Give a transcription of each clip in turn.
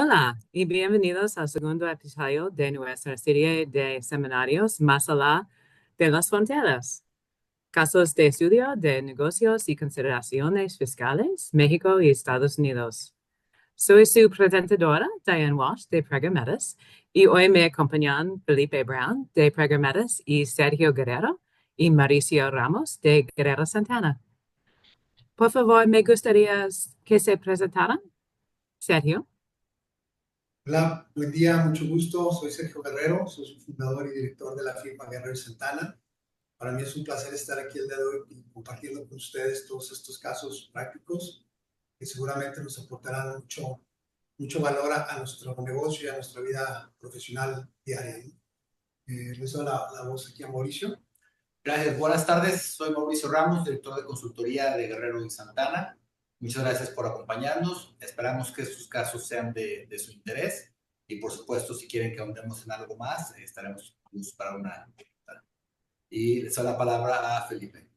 Hola y bienvenidos al segundo episodio de nuestra serie de seminarios Más allá de las fronteras. Casos de estudio de negocios y consideraciones fiscales, México y Estados Unidos. Soy su presentadora, Diane Walsh, de Pregametis, y hoy me acompañan Felipe Brown, de Pregametis, y Sergio Guerrero y Mauricio Ramos, de Guerrero Santana. Por favor, me gustaría que se presentaran. Sergio. Hola, buen día, mucho gusto. Soy Sergio Guerrero, soy su fundador y director de la firma Guerrero y Santana. Para mí es un placer estar aquí el día de hoy y compartiendo con ustedes todos estos casos prácticos que seguramente nos aportarán mucho valor a nuestro negocio y a nuestra vida profesional diaria. Les doy la voz aquí a Mauricio. Gracias, buenas tardes. Soy Mauricio Ramos, director de consultoría de Guerrero y Santana. Muchas gracias por acompañarnos. Esperamos que estos casos sean de su interés. Y por supuesto, si quieren que ahondemos en algo más, estaremos listos para una pregunta. Y les doy la palabra a Felipe.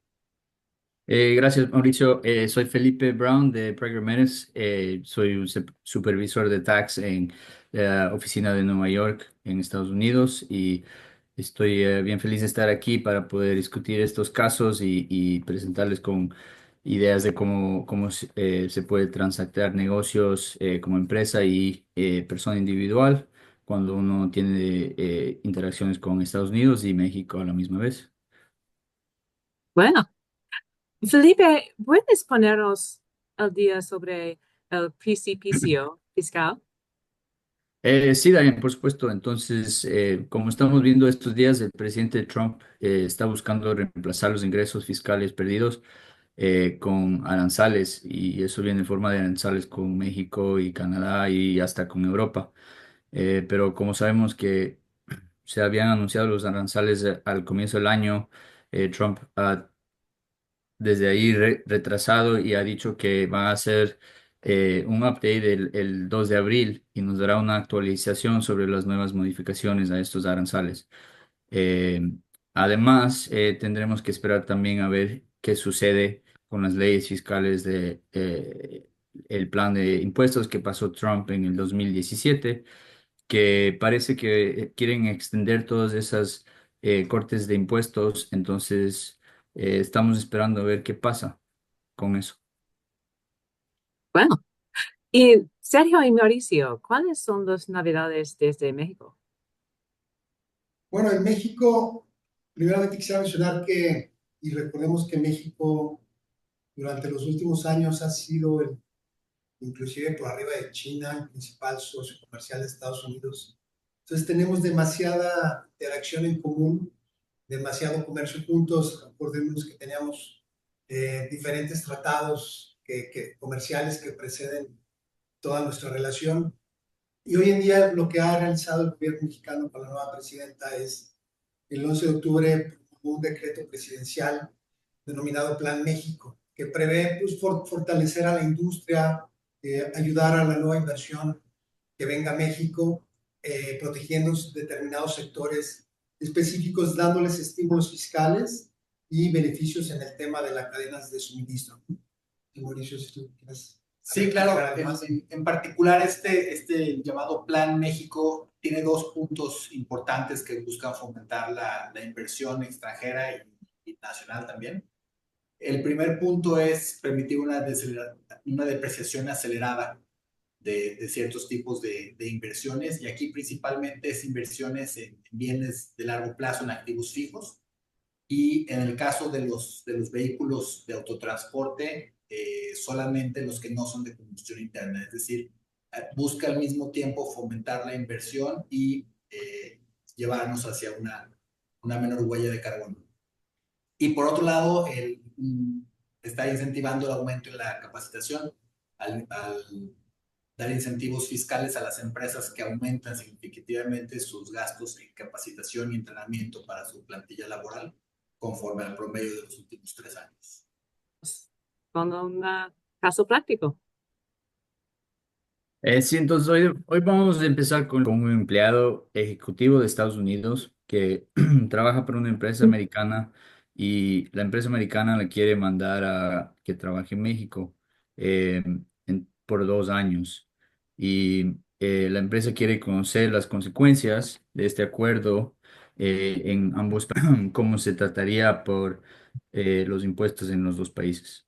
Gracias, Mauricio. Soy Felipe Brown de Prager Menace. Soy un supervisor de tax en la oficina de Nueva York, en Estados Unidos, y estoy bien feliz de estar aquí para poder discutir estos casos y presentarles con ideas de cómo se puede transactar negocios como empresa y persona individual cuando uno tiene interacciones con Estados Unidos y México a la misma vez. Bueno. Felipe, ¿puedes ponernos al día sobre el precipicio fiscal? Sí, Daniel, por supuesto. Entonces, como estamos viendo estos días, el presidente Trump está buscando reemplazar los ingresos fiscales perdidos con aranzales, y eso viene en forma de aranzales con México y Canadá y hasta con Europa. Pero como sabemos que se habían anunciado los aranzales al comienzo del año, Trump ha desde ahí retrasado y ha dicho que va a hacer un update el 2 de abril y nos dará una actualización sobre las nuevas modificaciones a estos aranzales. Eh, Además, tendremos que esperar también a ver qué sucede con las leyes fiscales de el plan de impuestos que pasó Trump en el 2017, que parece que quieren extender todas esas cortes de impuestos. Entonces, estamos esperando a ver qué pasa con eso. Bueno, y Sergio y Mauricio, ¿cuáles son las novedades desde México? Bueno, en México, primeramente quisiera mencionar y recordemos que México durante los últimos años ha sido inclusive por arriba de China, el principal socio comercial de Estados Unidos. Entonces tenemos demasiada interacción en común, demasiado comercio juntos. Recordemos que teníamos diferentes tratados comerciales que preceden toda nuestra relación. Y hoy en día lo que ha realizado el gobierno mexicano con la nueva presidenta es, el 11 de octubre, un decreto presidencial denominado Plan México, que prevé pues, fortalecer a la industria, ayudar a la nueva inversión que venga a México, protegiendo determinados sectores específicos, dándoles estímulos fiscales y beneficios en el tema de las cadenas de suministro. Y Mauricio, si tú quieres. Sí, claro. En particular, este llamado Plan México tiene dos puntos importantes que buscan fomentar la inversión extranjera y nacional también. El primer punto es permitir una depreciación acelerada de ciertos tipos de inversiones, y aquí principalmente es inversiones en bienes de largo plazo, en activos fijos, y en el caso de los vehículos de autotransporte, solamente los que no son de combustión interna, es decir, busca al mismo tiempo fomentar la inversión y llevarnos hacia una menor huella de carbono. Y por otro lado, está incentivando el aumento en la capacitación al dar incentivos fiscales a las empresas que aumentan significativamente sus gastos en capacitación y entrenamiento para su plantilla laboral, conforme al promedio de los últimos 3 años. Con un caso práctico. Sí, entonces hoy vamos a empezar con un empleado ejecutivo de Estados Unidos que trabaja para una empresa americana, y la empresa americana le quiere mandar a que trabaje en México por 2 años. Y la empresa quiere conocer las consecuencias de este acuerdo en ambos países, cómo se trataría por los impuestos en los dos países.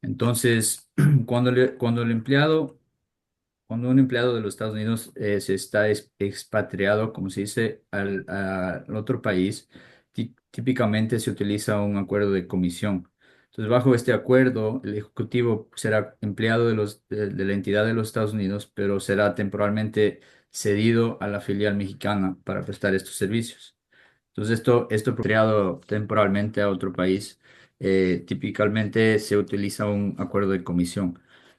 Entonces, cuando el empleado cuando un empleado de los Estados Unidos se está expatriado, como se dice, al otro país, típicamente se utiliza un acuerdo de comisión. Entonces, bajo este acuerdo, el ejecutivo será empleado de la entidad de los Estados Unidos, pero será temporalmente cedido a la filial mexicana para prestar estos servicios. Entonces, esto expatriado temporalmente a otro país, típicamente se utiliza un acuerdo de comisión.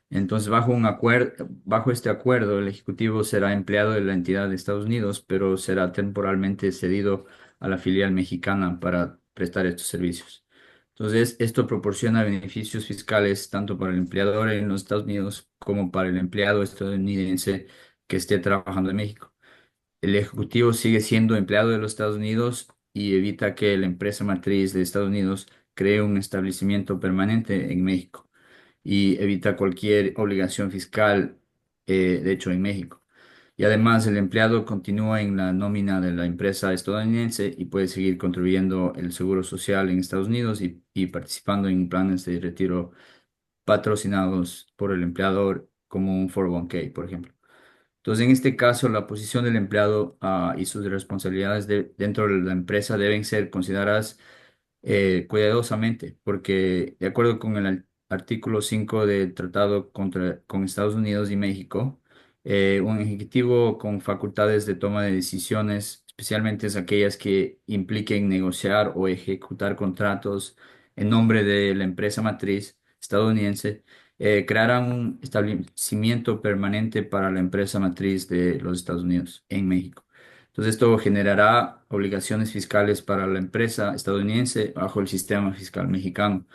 Entonces, bajo este acuerdo, el ejecutivo será empleado de la entidad de Estados Unidos, pero será temporalmente cedido a la filial mexicana para prestar estos servicios. Entonces, esto proporciona beneficios fiscales tanto para el empleador en los Estados Unidos como para el empleado estadounidense que esté trabajando en México. El ejecutivo sigue siendo empleado de los Estados Unidos y evita que la empresa matriz de Estados Unidos cree un establecimiento permanente en México y evita cualquier obligación fiscal, de hecho, en México. Y además, el empleado continúa en la nómina de la empresa estadounidense y puede seguir contribuyendo el seguro social en Estados Unidos y participando en planes de retiro patrocinados por el empleador, como un 401(k), por ejemplo. Entonces, en este caso, la posición del empleado y sus responsabilidades dentro de la empresa deben ser consideradas cuidadosamente, porque de acuerdo con el artículo 5 del Tratado con Estados Unidos y México, un ejecutivo con facultades de toma de decisiones, especialmente es aquellas que impliquen negociar o ejecutar contratos en nombre de la empresa matriz estadounidense, crearán un establecimiento permanente para la empresa matriz de los Estados Unidos en México. Entonces, esto generará obligaciones fiscales para la empresa estadounidense bajo el sistema fiscal mexicano.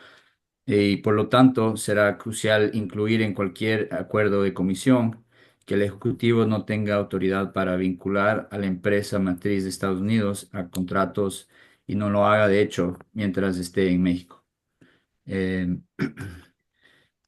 Y por lo tanto, será crucial incluir en cualquier acuerdo de comisión que el ejecutivo no tenga autoridad para vincular a la empresa matriz de Estados Unidos a contratos y no lo haga, de hecho, mientras esté en México. Eh,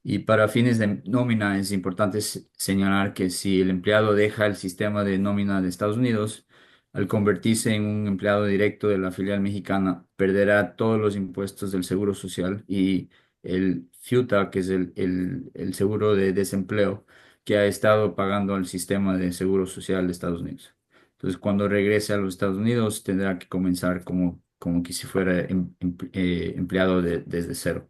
Y para fines de nómina es importante señalar que si el empleado deja el sistema de nómina de Estados Unidos, al convertirse en un empleado directo de la filial mexicana, perderá todos los impuestos del Seguro Social y el FUTA, que es el seguro de desempleo que ha estado pagando al sistema de Seguro Social de Estados Unidos. Entonces, cuando regrese a los Estados Unidos, tendrá que comenzar como que si fuera empleado desde cero.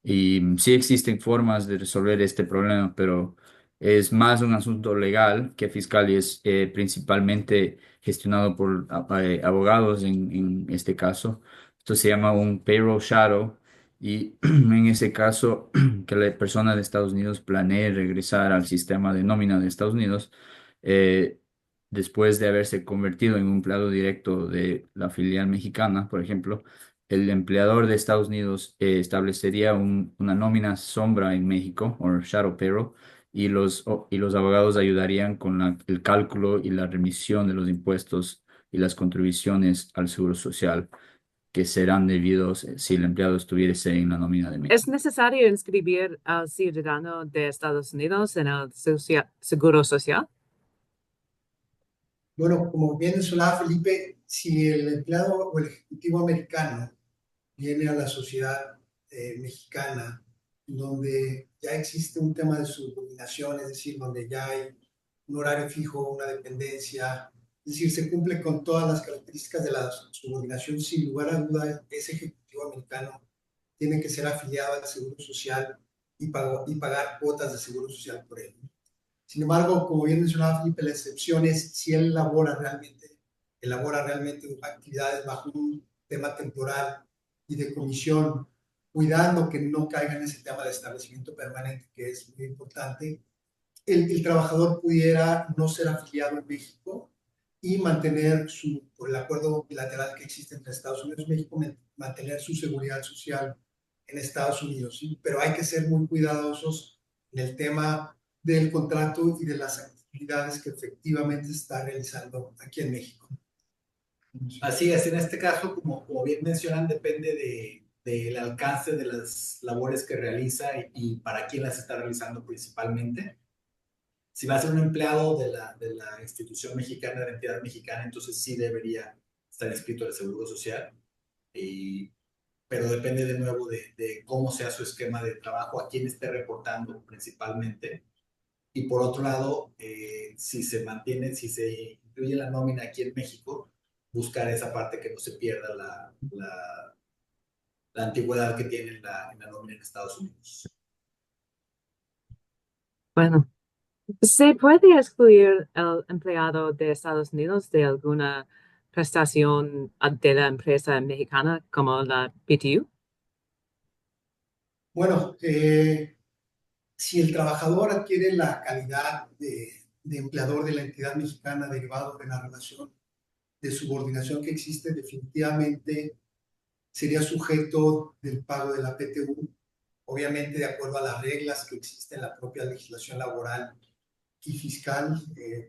Y sí existen formas de resolver este problema, pero es más un asunto legal que fiscal y es principalmente gestionado por abogados en este caso. Esto se llama un payroll shadow y en ese caso que la persona de Estados Unidos planee regresar al sistema de nómina de Estados Unidos eh, después de haberse convertido en un empleado directo de la filial mexicana, por ejemplo. El empleador de Estados Unidos establecería una nómina sombra en México, o shadow payroll, y los abogados ayudarían con el cálculo y la remisión de los impuestos y las contribuciones al seguro social que serán debidos si el empleado estuviese en la nómina de ¿Es México. necesario inscribir al ciudadano de Estados Unidos en el seguro social? Bueno, como bien mencionaba Felipe, si el empleado o el ejecutivo americano viene a la sociedad mexicana, donde ya existe un tema de subordinación, es decir, donde ya hay un horario fijo, una dependencia, es decir, se cumple con todas las características de la subordinación, sin lugar a duda, ese ejecutivo americano tiene que ser afiliado al Seguro Social y pagar cuotas de Seguro Social por él. Sin embargo, como bien mencionaba Felipe, la excepción es si él elabora realmente actividades bajo un tema temporal y de comisión, cuidando que no caiga en ese tema de establecimiento permanente, que es muy importante. El trabajador pudiera no ser afiliado en México y mantener por el acuerdo bilateral que existe entre Estados Unidos y México, mantener su seguridad social en Estados Unidos. ¿Sí? Pero hay que ser muy cuidadosos en el tema del contrato y de las actividades que efectivamente se está realizando aquí en México. Así es, en este caso, como bien mencionan, depende del alcance de las labores que realiza y para quién las está realizando principalmente. Si va a ser un empleado de la institución mexicana, de la entidad mexicana, entonces sí debería estar inscrito al Seguro Social. Y, pero depende de nuevo de cómo sea su esquema de trabajo, a quién esté reportando principalmente. Y por otro lado, si se mantiene, si se incluye la nómina aquí en México, buscar esa parte que no se pierda la antigüedad que tiene en la nómina en Estados Unidos. Bueno, ¿se puede excluir el empleado de Estados Unidos de alguna prestación de la empresa mexicana como la PTU? Bueno, si el trabajador adquiere la calidad de empleador de la entidad mexicana derivado de la relación de subordinación que existe, definitivamente sería sujeto del pago de la PTU, obviamente de acuerdo a las reglas que existen en la propia legislación laboral y fiscal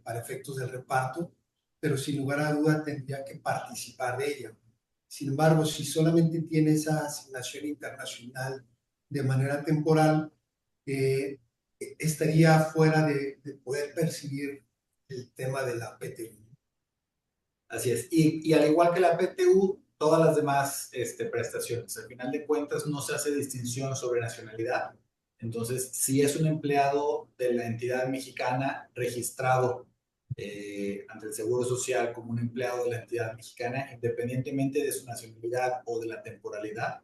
para efectos del reparto, pero sin lugar a duda tendría que participar de ella. Sin embargo, si solamente tiene esa asignación internacional de manera temporal, estaría fuera de poder percibir el tema de la PTU. Así es. Y al igual que la PTU, todas las demás prestaciones, al final de cuentas no se hace distinción sobre nacionalidad. Entonces, si es un empleado de la entidad mexicana registrado ante el Seguro Social como un empleado de la entidad mexicana, independientemente de su nacionalidad o de la temporalidad,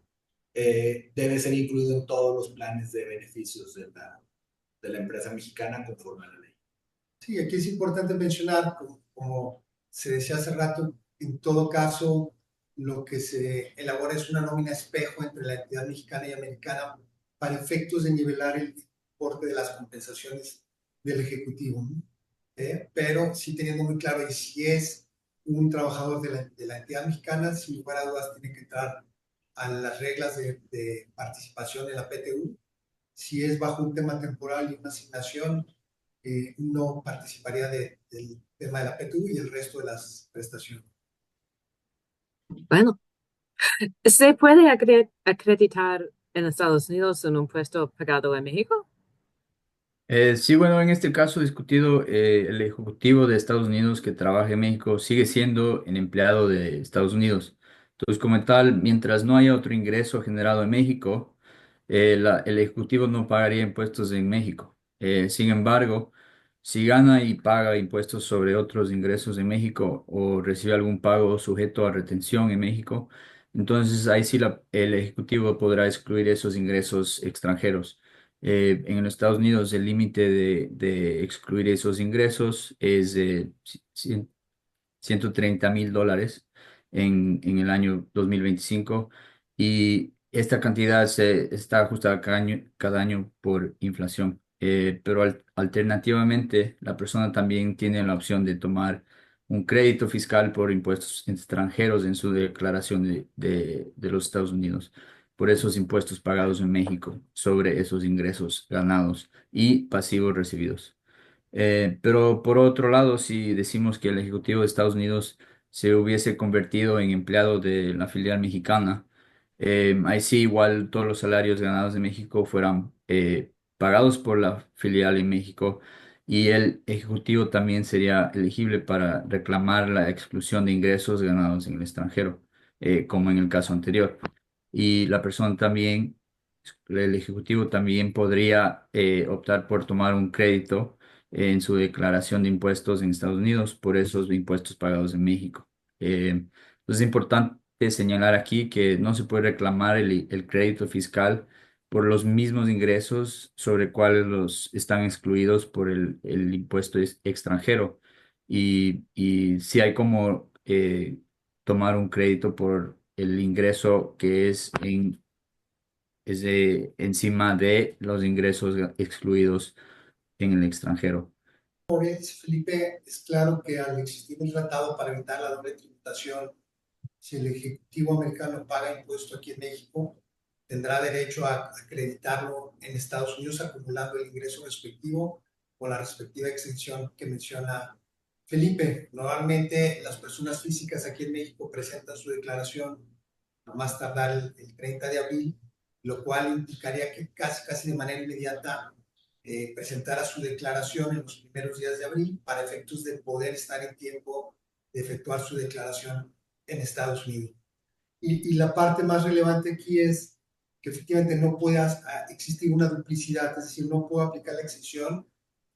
debe ser incluido en todos los planes de beneficios de la empresa mexicana conforme a la ley. Sí, aquí es importante mencionar, como se decía hace rato, en todo caso, lo que se elabora es una nómina espejo entre la entidad mexicana y americana para efectos de nivelar el importe de las compensaciones del Ejecutivo, ¿no? Pero sí teniendo muy claro, y si es un trabajador de la entidad mexicana, sin lugar a dudas tiene que entrar a las reglas de participación en la PTU. Si es bajo un tema temporal y una asignación, no participaría del tema de la PTU y el resto de las prestaciones. Bueno, ¿se puede acreditar en Estados Unidos en un puesto pagado en México? Sí, bueno, en este caso discutido, el ejecutivo de Estados Unidos que trabaja en México sigue siendo el empleado de Estados Unidos. Entonces, como tal, mientras no haya otro ingreso generado en México, el ejecutivo no pagaría impuestos en México. Sin embargo, si gana y paga impuestos sobre otros ingresos en México o recibe algún pago sujeto a retención en México, entonces ahí sí el ejecutivo podrá excluir esos ingresos extranjeros. En los Estados Unidos el límite de excluir esos ingresos es de $130,000 en el año 2025 y esta cantidad está ajustada cada año por inflación. Pero alternativamente la persona también tiene la opción de tomar un crédito fiscal por impuestos extranjeros en su declaración de los Estados Unidos por esos impuestos pagados en México sobre esos ingresos ganados y pasivos recibidos. Pero por otro lado, si decimos que el Ejecutivo de Estados Unidos se hubiese convertido en empleado de la filial mexicana, ahí sí igual todos los salarios ganados de México fueran pagados por la filial en México y el Ejecutivo también sería elegible para reclamar la exclusión de ingresos ganados en el extranjero, como en el caso anterior. Y la persona también, el Ejecutivo también podría optar por tomar un crédito en su declaración de impuestos en Estados Unidos por esos impuestos pagados en México. Entonces es importante señalar aquí que no se puede reclamar el crédito fiscal por los mismos ingresos sobre cuales los están excluidos por el impuesto extranjero. Y si hay como tomar un crédito por el ingreso que es encima de los ingresos excluidos en el extranjero. Como bien dice Felipe, es claro que al existir un tratado para evitar la doble tributación, si el Ejecutivo americano paga impuesto aquí en México, tendrá derecho a acreditarlo en Estados Unidos acumulando el ingreso respectivo o la respectiva exención que menciona Felipe. Normalmente las personas físicas aquí en México presentan su declaración a más tardar el 30 de abril, lo cual implicaría que casi de manera inmediata presentara su declaración en los primeros días de abril para efectos de poder estar en tiempo de efectuar su declaración en Estados Unidos. Y la parte más relevante aquí es que efectivamente no pueda existir una duplicidad, es decir, no puedo aplicar la exención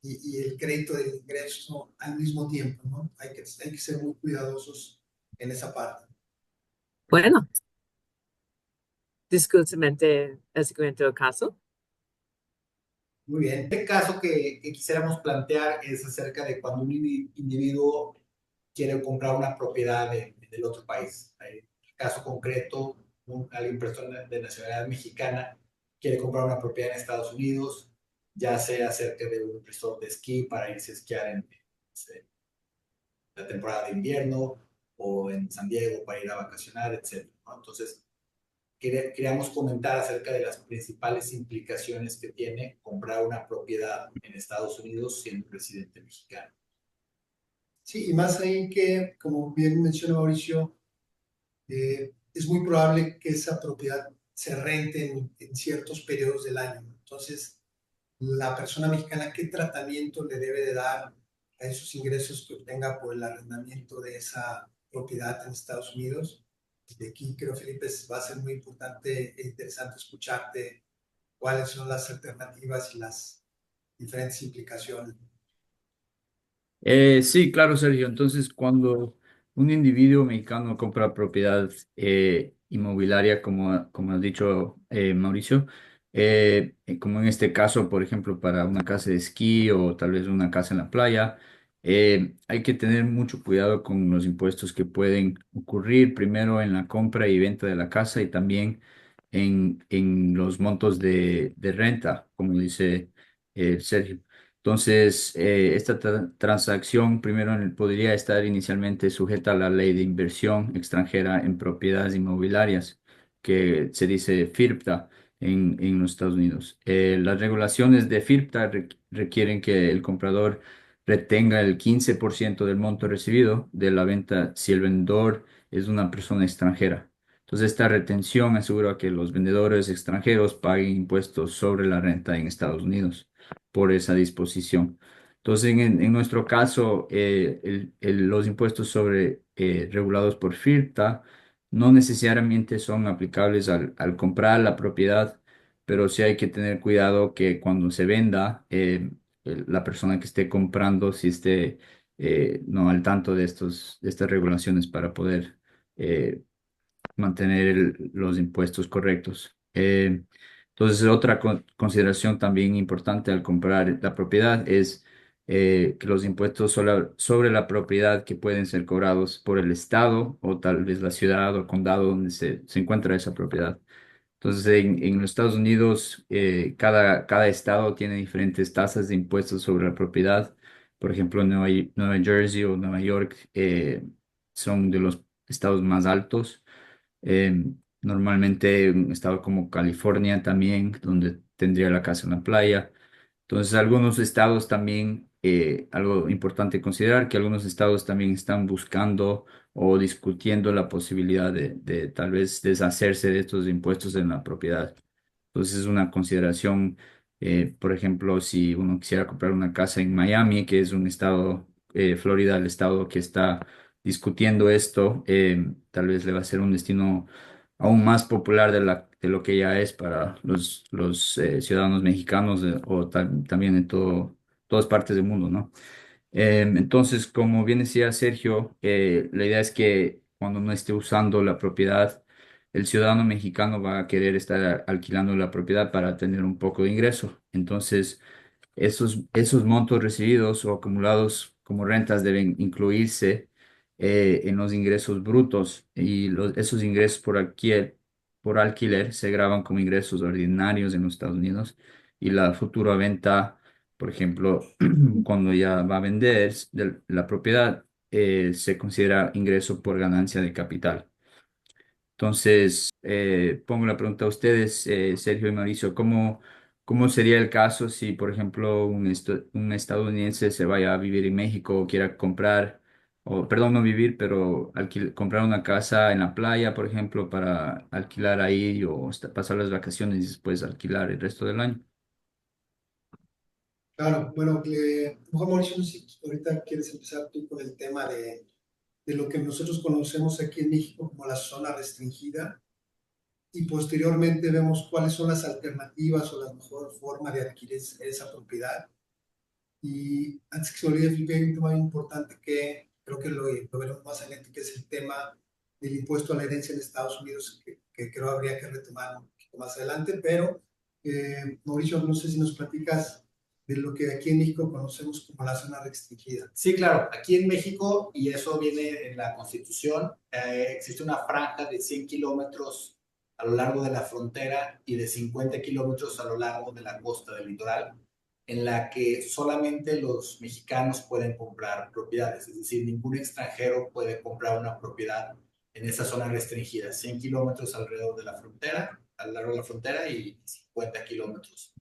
y el crédito del ingreso al mismo tiempo, ¿no? Hay que ser muy cuidadosos en esa parte. Bueno, discutamente el siguiente caso. Muy bien. Este caso que quisiéramos plantear es acerca de cuando un individuo quiere comprar una propiedad del otro país. En el caso concreto, alguien persona de nacionalidad mexicana quiere comprar una propiedad en Estados Unidos, ya sea cerca de un resort de esquí para irse a esquiar en la temporada de invierno o en San Diego para ir a vacacionar, etc. ¿No? Entonces, queríamos comentar acerca de las principales implicaciones que tiene comprar una propiedad en Estados Unidos siendo residente mexicano. Sí, y más ahí que, como bien menciona Mauricio, es muy probable que esa propiedad se rente en ciertos periodos del año. Entonces, la persona mexicana, ¿qué tratamiento le debe de dar a esos ingresos que obtenga por el arrendamiento de esa propiedad en Estados Unidos? De aquí creo, Felipe, va a ser muy importante e interesante escucharte cuáles son las alternativas y las diferentes implicaciones. Sí, claro, Sergio. Entonces, cuando un individuo mexicano compra propiedad inmobiliaria, como has dicho, Mauricio, como en este caso, por ejemplo, para una casa de esquí o tal vez una casa en la playa, hay que tener mucho cuidado con los impuestos que pueden ocurrir primero en la compra y venta de la casa y también en los montos de renta, como dice Sergio. Entonces, esta transacción primero podría estar inicialmente sujeta a la ley de inversión extranjera en propiedades inmobiliarias, que se dice FIRPTA en los Estados Unidos. Las regulaciones de FIRPTA requieren que el comprador retenga el 15% del monto recibido de la venta si el vendedor es una persona extranjera. Entonces, esta retención asegura que los vendedores extranjeros paguen impuestos sobre la renta en Estados Unidos por esa disposición. Entonces, en nuestro caso, los impuestos regulados por FIRPTA no necesariamente son aplicables al comprar la propiedad, pero sí hay que tener cuidado que cuando se venda, la persona que esté comprando sí esté no al tanto de estas regulaciones para poder mantener los impuestos correctos. Entonces, otra consideración también importante al comprar la propiedad es que los impuestos sobre la propiedad que pueden ser cobrados por el estado o tal vez la ciudad o condado donde se encuentra esa propiedad. Entonces, en los Estados Unidos, cada estado tiene diferentes tasas de impuestos sobre la propiedad. Por ejemplo, Nueva Jersey o Nueva York son de los estados más altos. Eh, Normalmente un estado como California también, donde tendría la casa en la playa. Entonces, algunos estados también, algo importante considerar, que algunos estados también están buscando o discutiendo la posibilidad de tal vez deshacerse de estos impuestos en la propiedad. Entonces, es una consideración, por ejemplo, si uno quisiera comprar una casa en Miami, que es un estado, Florida, el estado que está discutiendo esto, tal vez le va a ser un destino aún más popular de lo que ya es para los ciudadanos mexicanos o también en todas partes del mundo, ¿no? Entonces, como bien decía Sergio, la idea es que cuando no esté usando la propiedad, el ciudadano mexicano va a querer estar alquilando la propiedad para tener un poco de ingreso. Entonces, esos montos recibidos o acumulados como rentas deben incluirse en los ingresos brutos y esos ingresos por alquiler se graban como ingresos ordinarios en los Estados Unidos y la futura venta, por ejemplo, cuando ya va a vender la propiedad, se considera ingreso por ganancia de capital. Entonces, pongo la pregunta a ustedes, Sergio y Mauricio, ¿cómo sería el caso si, por ejemplo, un estadounidense se vaya a vivir en México o quiera comprar, o perdón, no vivir, pero comprar una casa en la playa, por ejemplo, para alquilar ahí o pasar las vacaciones y después alquilar el resto del año? Claro, bueno, mejor Mauricio, no sé si ahorita quieres empezar tú con el tema de lo que nosotros conocemos aquí en México como la zona restringida y posteriormente vemos cuáles son las alternativas o la mejor forma de adquirir esa propiedad. Y antes que se olvide, Felipe, hay un tema muy importante que creo que lo veremos más adelante, que es el tema del impuesto a la herencia en Estados Unidos, que creo habría que retomar un poquito más adelante. Pero, Mauricio, no sé si nos platicas de lo que aquí en México conocemos como la zona restringida. Sí, claro, aquí en México, y eso viene en la Constitución, existe una franja de 100 kilómetros a lo largo de la frontera y de 50 kilómetros a lo largo de la costa del litoral, en la que solamente los mexicanos pueden comprar propiedades, es decir, ningún extranjero puede comprar una propiedad en esa zona restringida, 100 kilómetros alrededor de la frontera, a lo largo de la frontera y 50 kilómetros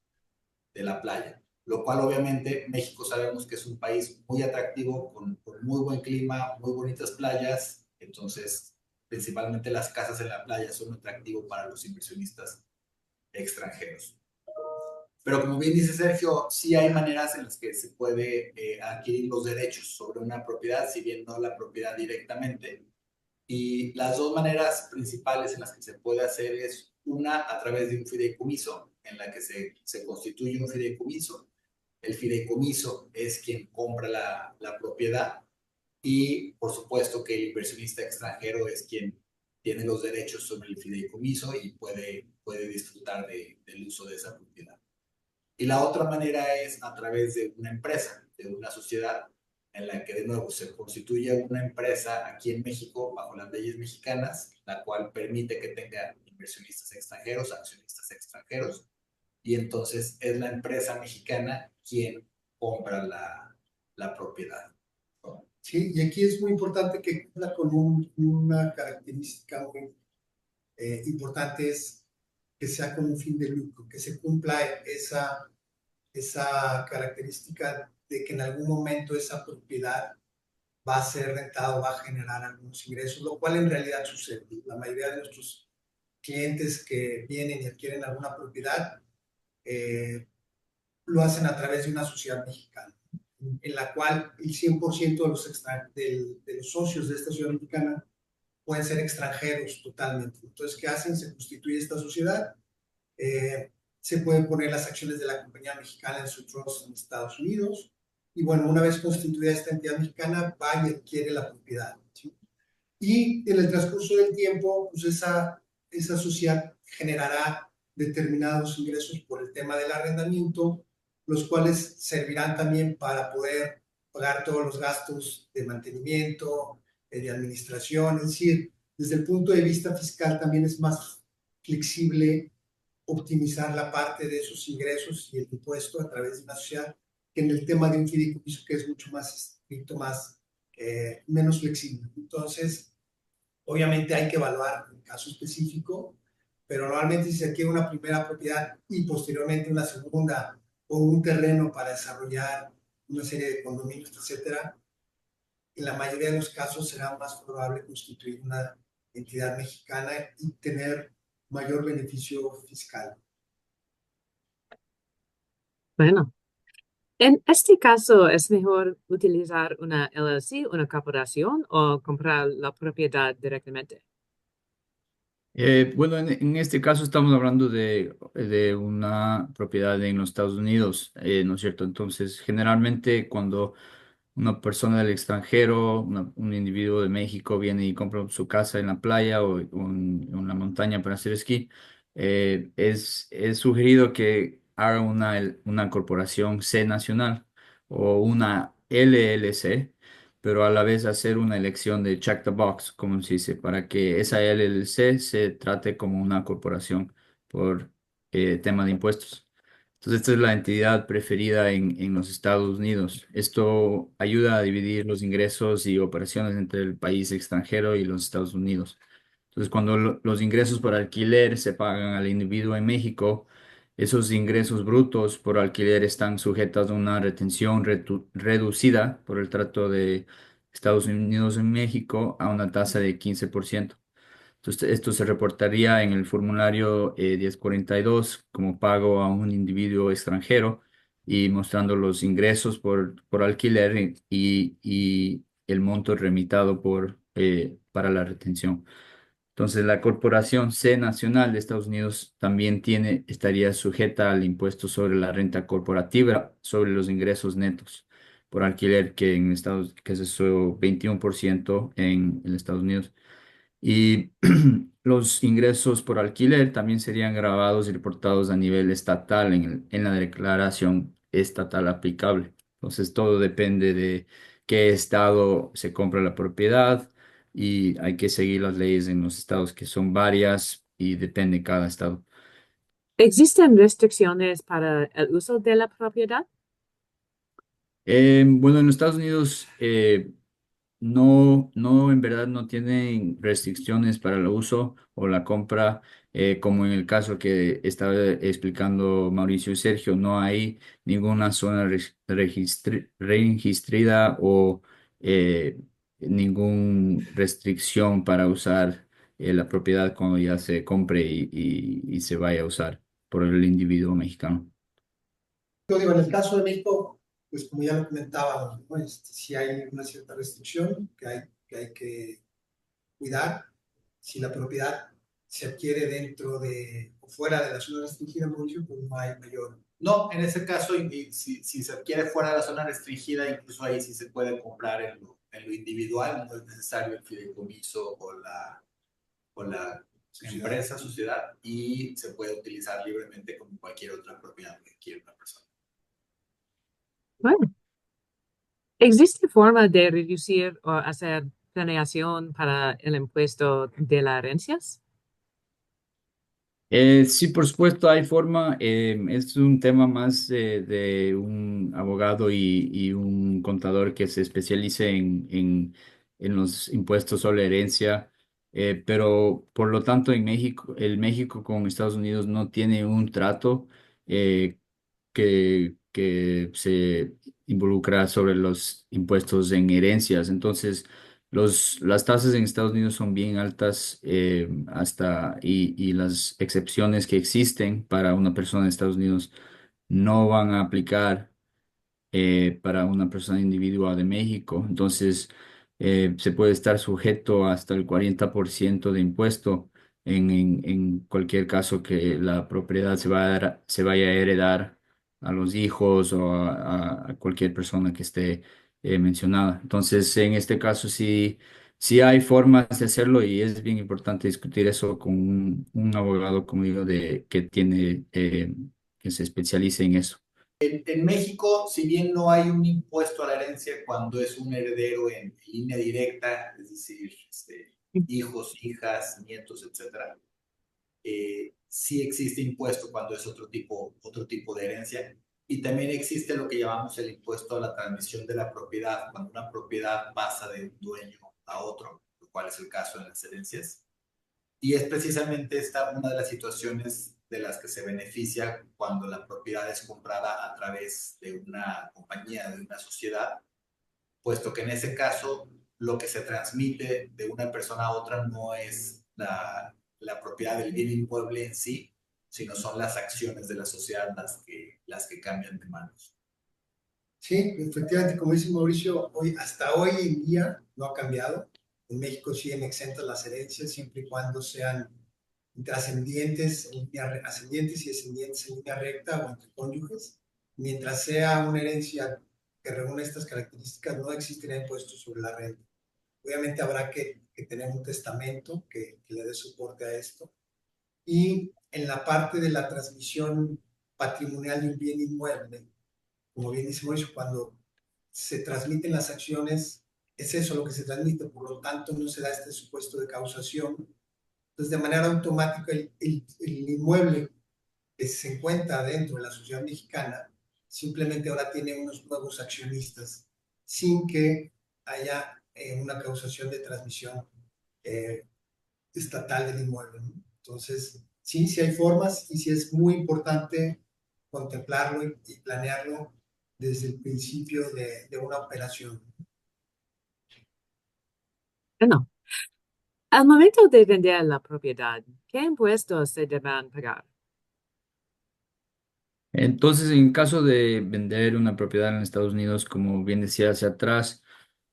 de la playa, lo cual obviamente México sabemos que es un país muy atractivo, con muy buen clima, muy bonitas playas, entonces principalmente las casas en la playa son un atractivo para los inversionistas extranjeros. Pero como bien dice Sergio, sí hay maneras en las que se puede adquirir los derechos sobre una propiedad, si bien no la propiedad directamente. Y las dos maneras principales en las que se puede hacer es una a través de un fideicomiso, en la que se constituye un fideicomiso. El fideicomiso es quien compra la propiedad y por supuesto que el inversionista extranjero es quien tiene los derechos sobre el fideicomiso y puede disfrutar del uso de esa propiedad. Y la otra manera es a través de una empresa, de una sociedad, en la que de nuevo se constituye una empresa aquí en México bajo las leyes mexicanas, la cual permite que tenga inversionistas extranjeros, accionistas extranjeros, y entonces es la empresa mexicana quien compra la propiedad. Sí, y aquí es muy importante que cumpla con una característica muy importante, es que sea con un fin de lucro, que se cumpla esa característica de que en algún momento esa propiedad va a ser rentada o va a generar algunos ingresos, lo cual en realidad sucede. La mayoría de nuestros clientes que vienen y adquieren alguna propiedad eh, lo hacen a través de una sociedad mexicana, en la cual el 100% de los socios de esta sociedad mexicana pueden ser extranjeros totalmente. Entonces, ¿qué hacen? Se constituye esta sociedad, se pueden poner las acciones de la compañía mexicana en su trust en Estados Unidos, y bueno, una vez constituida esta entidad mexicana, va y adquiere la propiedad, ¿sí? Y en el transcurso del tiempo, pues esa sociedad generará determinados ingresos por el tema del arrendamiento, los cuales servirán también para poder pagar todos los gastos de mantenimiento, de administración. Es decir, desde el punto de vista fiscal también es más flexible optimizar la parte de esos ingresos y el impuesto a través de una sociedad que en el tema de un fideicomiso, que es mucho más estricto, menos flexible. Entonces, obviamente hay que evaluar el caso específico, pero normalmente si se adquiere una primera propiedad y posteriormente una segunda o un terreno para desarrollar una serie de condominios, etcétera, en la mayoría de los casos será más probable constituir una entidad mexicana y tener mayor beneficio fiscal. Bueno, en este caso, ¿es mejor utilizar una LLC, una corporación o comprar la propiedad directamente? Bueno, en este caso estamos hablando de una propiedad en los Estados Unidos, ¿no es cierto? Entonces, generalmente cuando una persona del extranjero, un individuo de México viene y compra su casa en la playa o en la montaña para hacer esquí, es sugerido que haga una corporación C nacional o una LLC, pero a la vez hacer una elección de check the box, como se dice, para que esa LLC se trate como una corporación por tema de impuestos. Entonces, esta es la entidad preferida en los Estados Unidos. Esto ayuda a dividir los ingresos y operaciones entre el país extranjero y los Estados Unidos. Entonces, cuando los ingresos por alquiler se pagan al individuo en México, esos ingresos brutos por alquiler están sujetos a una retención reducida por el Trato de Estados Unidos en México a una tasa de 15%. Entonces, esto se reportaría en el formulario 1042 como pago a un individuo extranjero y mostrando los ingresos por alquiler y el monto remitado para la retención. Entonces, la Corporación C Nacional de Estados Unidos también estaría sujeta al impuesto sobre la renta corporativa sobre los ingresos netos por alquiler, que es eso 21% en Estados Unidos. Y los ingresos por alquiler también serían grabados y reportados a nivel estatal en la declaración estatal aplicable. Entonces, todo depende de qué estado se compra la propiedad y hay que seguir las leyes en los estados, que son varias y depende cada estado. ¿Existen restricciones para el uso de la propiedad? Bueno, en los Estados Unidos no, en verdad no tienen restricciones para el uso o la compra, como en el caso que estaba explicando Mauricio y Sergio, no hay ninguna zona registrada o eh, ninguna restricción para usar la propiedad cuando ya se compre y se vaya a usar por el individuo mexicano. Yo digo, en el caso de México, pues como ya lo comentábamos, ¿no? Sí hay una cierta restricción que hay que cuidar. Si la propiedad se adquiere dentro de o fuera de la zona restringida, Mauricio, pues no hay mayor. No, en ese caso, si se adquiere fuera de la zona restringida, incluso ahí sí se puede comprar en lo individual, no es necesario el fideicomiso o la empresa, sociedad, y se puede utilizar libremente como cualquier otra propiedad que quiera una persona. Bueno, ¿existe forma de reducir o hacer planeación para el impuesto de las herencias? Sí, por supuesto, hay forma. Es un tema más de un abogado y un contador que se especialice en los impuestos sobre la herencia. Pero por lo tanto, el México con Estados Unidos no tiene un trato eh, que se involucra sobre los impuestos en herencias. Entonces, las tasas en Estados Unidos son bien altas, y las excepciones que existen para una persona en Estados Unidos no van a aplicar para una persona individual de México. Entonces, se puede estar sujeto hasta el 40% de impuesto en cualquier caso que la propiedad se vaya a heredar a los hijos o a cualquier persona que esté mencionada. Entonces, en este caso sí hay formas de hacerlo y es bien importante discutir eso con un abogado, como digo, que se especialice en eso. En México, si bien no hay un impuesto a la herencia cuando es un heredero en línea directa, es decir, hijos, hijas, nietos, etcétera, sí existe impuesto cuando es otro tipo de herencia. Y también existe lo que llamamos el impuesto a la transmisión de la propiedad, cuando una propiedad pasa de un dueño a otro, lo cual es el caso en las herencias. Y es precisamente esta una de las situaciones de las que se beneficia cuando la propiedad es comprada a través de una compañía, de una sociedad, puesto que en ese caso lo que se transmite de una persona a otra no es la propiedad del bien inmueble en sí, sino son las acciones de la sociedad las que cambian de manos. Sí, efectivamente, como dice Mauricio, hasta hoy en día no ha cambiado. En México siguen exentas las herencias siempre y cuando sean ascendientes y descendientes en línea recta o entre cónyuges. Mientras sea una herencia que reúne estas características, no existirá impuesto sobre la renta. Obviamente habrá que tener un testamento que le dé soporte a esto. Y en la parte de la transmisión patrimonial de un bien inmueble, como bien dice Mauricio, cuando se transmiten las acciones, es eso lo que se transmite, por lo tanto no se da este supuesto de causación. Entonces, de manera automática, el inmueble que se encuentra dentro de la sociedad mexicana simplemente ahora tiene unos nuevos accionistas sin que haya una causación de transmisión eh, estatal del inmueble, ¿no? Entonces, sí hay formas y sí es muy importante contemplarlo y planearlo desde el principio de una operación. Bueno, al momento de vender la propiedad, ¿qué impuestos se deberán pagar? Entonces, en caso de vender una propiedad en Estados Unidos, como bien decía hacia atrás,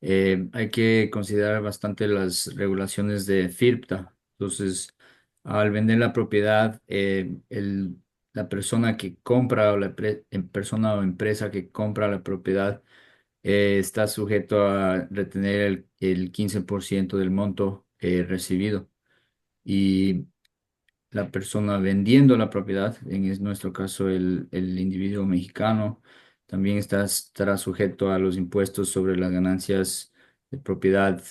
hay que considerar bastante las regulaciones de FIRPTA. Entonces, al vender la propiedad, la persona que compra o persona o empresa que compra la propiedad está sujeto a retener el 15% del monto recibido. Y la persona vendiendo la propiedad, nuestro caso el individuo mexicano, también estará sujeto a los impuestos sobre las ganancias de propiedad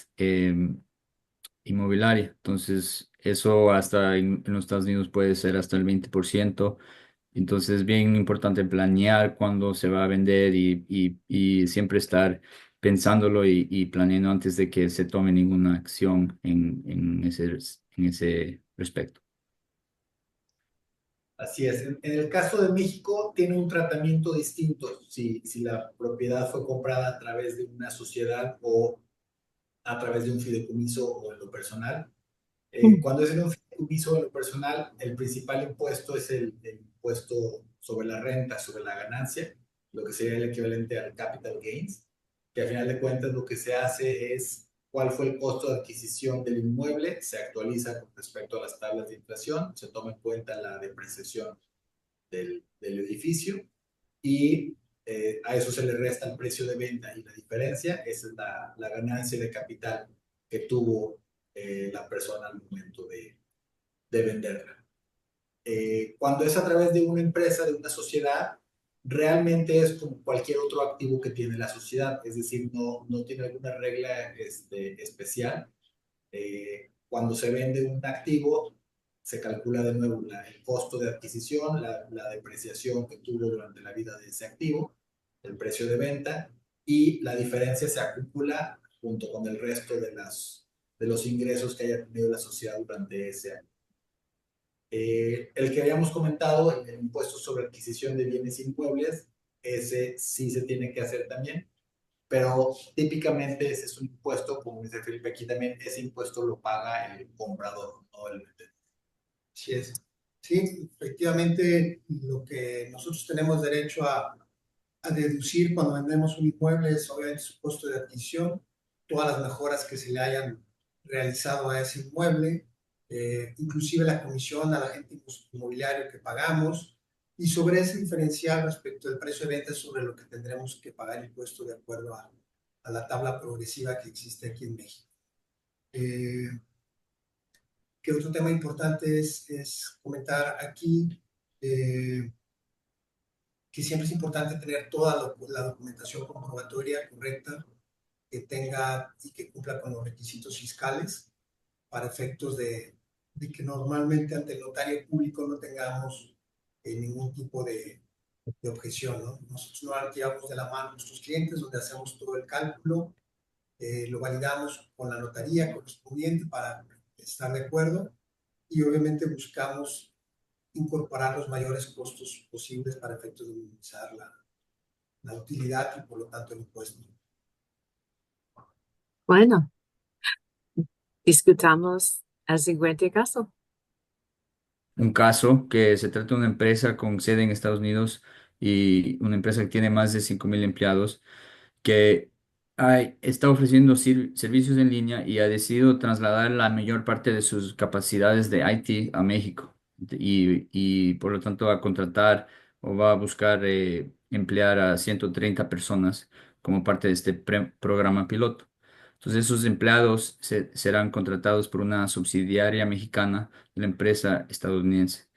inmobiliaria. Entonces, eso hasta en los Estados Unidos puede ser hasta el 20%. Entonces, es bien importante planear cuándo se va a vender y siempre estar pensándolo y planeando antes de que se tome ninguna acción en ese respecto. Así es. En el caso de México, tiene un tratamiento distinto si la propiedad fue comprada a través de una sociedad o a través de un fideicomiso o en lo personal. Cuando es en un fideicomiso o en lo personal, el principal impuesto es el impuesto sobre la renta, sobre la ganancia, lo que sería el equivalente al capital gains, que a final de cuentas lo que se hace es cuál fue el costo de adquisición del inmueble, se actualiza con respecto a las tablas de inflación, se toma en cuenta la depreciación del edificio y a eso se le resta el precio de venta y la diferencia esa es la ganancia de capital que tuvo la persona al momento de venderla. Cuando es a través de una empresa, de una sociedad, realmente es como cualquier otro activo que tiene la sociedad, es decir, no tiene alguna regla especial. Cuando se vende un activo, se calcula de nuevo el costo de adquisición, la depreciación que tuvo durante la vida de ese activo, el precio de venta y la diferencia se acumula junto con el resto de los ingresos que haya tenido la sociedad durante ese año. El que habíamos comentado, el impuesto sobre adquisición de bienes inmuebles, ese sí se tiene que hacer también, pero típicamente ese es un impuesto, como dice Felipe aquí también, ese impuesto lo paga el comprador, no el vendedor. Así es. Sí, efectivamente, lo que nosotros tenemos derecho a deducir cuando vendemos un inmueble es obviamente su costo de adquisición, todas las mejoras que se le hayan realizado a ese inmueble, inclusive la comisión al agente inmobiliario que pagamos, y sobre ese diferencial respecto del precio de venta sobre lo que tendremos que pagar impuesto de acuerdo a la tabla progresiva que existe aquí en México. Que otro tema importante es comentar aquí que siempre es importante tener toda la documentación comprobatoria correcta que tenga y que cumpla con los requisitos fiscales para efectos de que normalmente ante el notario público no tengamos ningún tipo de objeción, ¿no? Nosotros no llevamos de la mano a nuestros clientes donde hacemos todo el cálculo, lo validamos con la notaría correspondiente para estar de acuerdo y obviamente buscamos incorporar los mayores costos posibles para efectos de minimizar la utilidad y por lo tanto el impuesto. Bueno, discutamos el siguiente caso. Un caso que se trata de una empresa con sede en Estados Unidos y una empresa que tiene más de 5,000 empleados que está ofreciendo servicios en línea y ha decidido trasladar la mayor parte de sus capacidades de IT a México y por lo tanto va a contratar o va a buscar emplear a 130 personas como parte de este programa piloto. Entonces esos empleados serán contratados por una subsidiaria mexicana de la empresa estadounidense.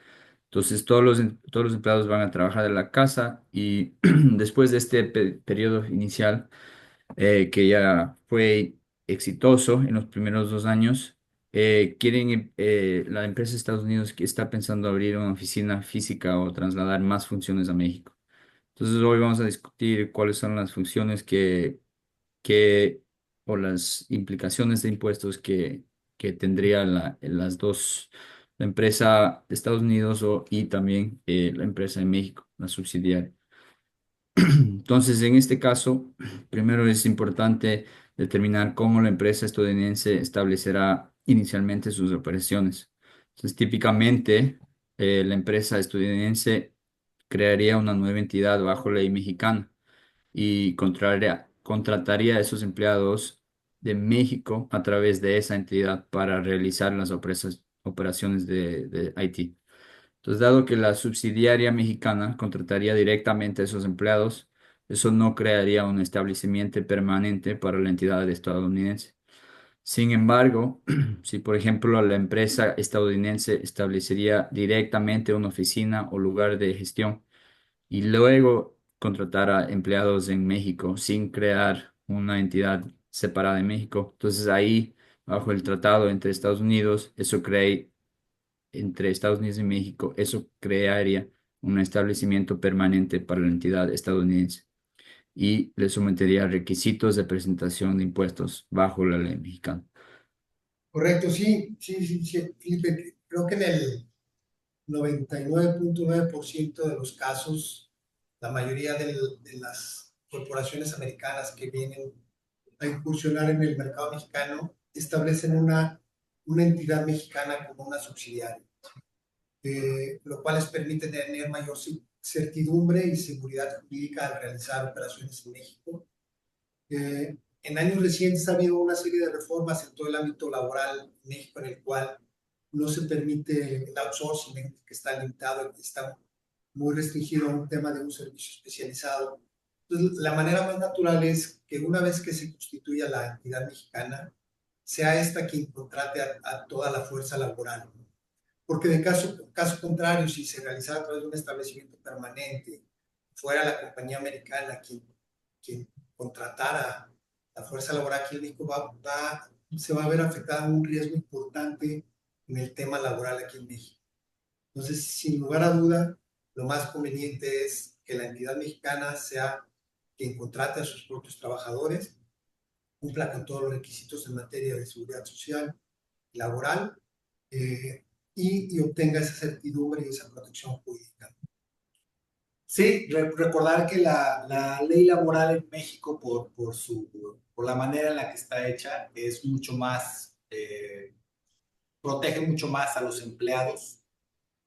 Entonces todos los empleados van a trabajar de la casa y después de este periodo inicial que ya fue exitoso en los primeros 2 años, la empresa de Estados Unidos que está pensando abrir una oficina física o trasladar más funciones a México. Entonces hoy vamos a discutir cuáles son las funciones que o las implicaciones de impuestos que tendría la empresa de Estados Unidos y también la empresa de México, la subsidiaria. Entonces, en este caso, primero es importante determinar cómo la empresa estadounidense establecerá inicialmente sus operaciones. Entonces, típicamente, la empresa estadounidense crearía una nueva entidad bajo ley mexicana y contrataría a esos empleados de México a través de esa entidad para realizar las operaciones de IT. Entonces, dado que la subsidiaria mexicana contrataría directamente a esos empleados, eso no crearía un establecimiento permanente para la entidad estadounidense. Sin embargo, si por ejemplo la empresa estadounidense establecería directamente una oficina o lugar de gestión y luego contratara empleados en México sin crear una entidad separada en México, entonces ahí, bajo el tratado entre Estados Unidos, entre Estados Unidos y México, eso crearía un establecimiento permanente para la entidad estadounidense y le sometería a requisitos de presentación de impuestos bajo la ley mexicana. Correcto, sí, sí, sí, sí, Felipe, creo que en el 99.9% de los casos, la mayoría de las corporaciones americanas que vienen a incursionar en el mercado mexicano establecen una entidad mexicana como una subsidiaria, lo cual les permite tener mayor certidumbre y seguridad jurídica al realizar operaciones en México. En años recientes ha habido una serie de reformas en todo el ámbito laboral en México en el cual no se permite el outsourcing, que está limitado, que está muy restringido a un tema de un servicio especializado. Entonces, la manera más natural es que una vez que se constituya la entidad mexicana, sea esta quien contrate a toda la fuerza laboral, ¿no? Porque de caso contrario, si se realizara a través de un establecimiento permanente, fuera la compañía americana quien contratara la fuerza laboral aquí en México, se va a ver afectada un riesgo importante en el tema laboral aquí en México. Entonces, sin lugar a duda, lo más conveniente es que la entidad mexicana sea quien contrate a sus propios trabajadores, cumpla con todos los requisitos en materia de seguridad social y laboral, y obtenga esa certidumbre y esa protección jurídica. Sí, recordar que la ley laboral en México, por la manera en la que está hecha, es mucho más, protege mucho más a los empleados,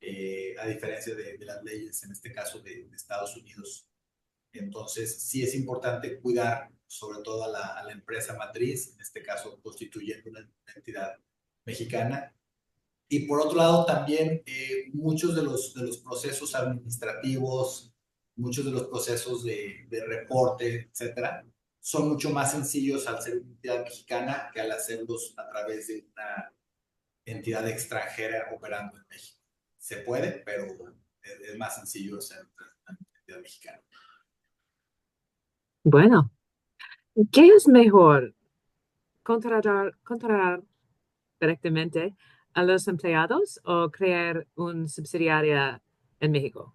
a diferencia de las leyes, en este caso de Estados Unidos. Entonces, sí es importante cuidar sobre todo a la empresa matriz, en este caso constituyendo una entidad mexicana. Y por otro lado, también muchos de los procesos administrativos, muchos de los procesos de reporte, etcétera, son mucho más sencillos al ser una entidad mexicana que al hacerlos a través de una entidad extranjera operando en México. Se puede, pero es más sencillo hacer una entidad mexicana. Bueno, ¿qué es mejor? ¿Contratar directamente a los empleados o crear un subsidiaria en México?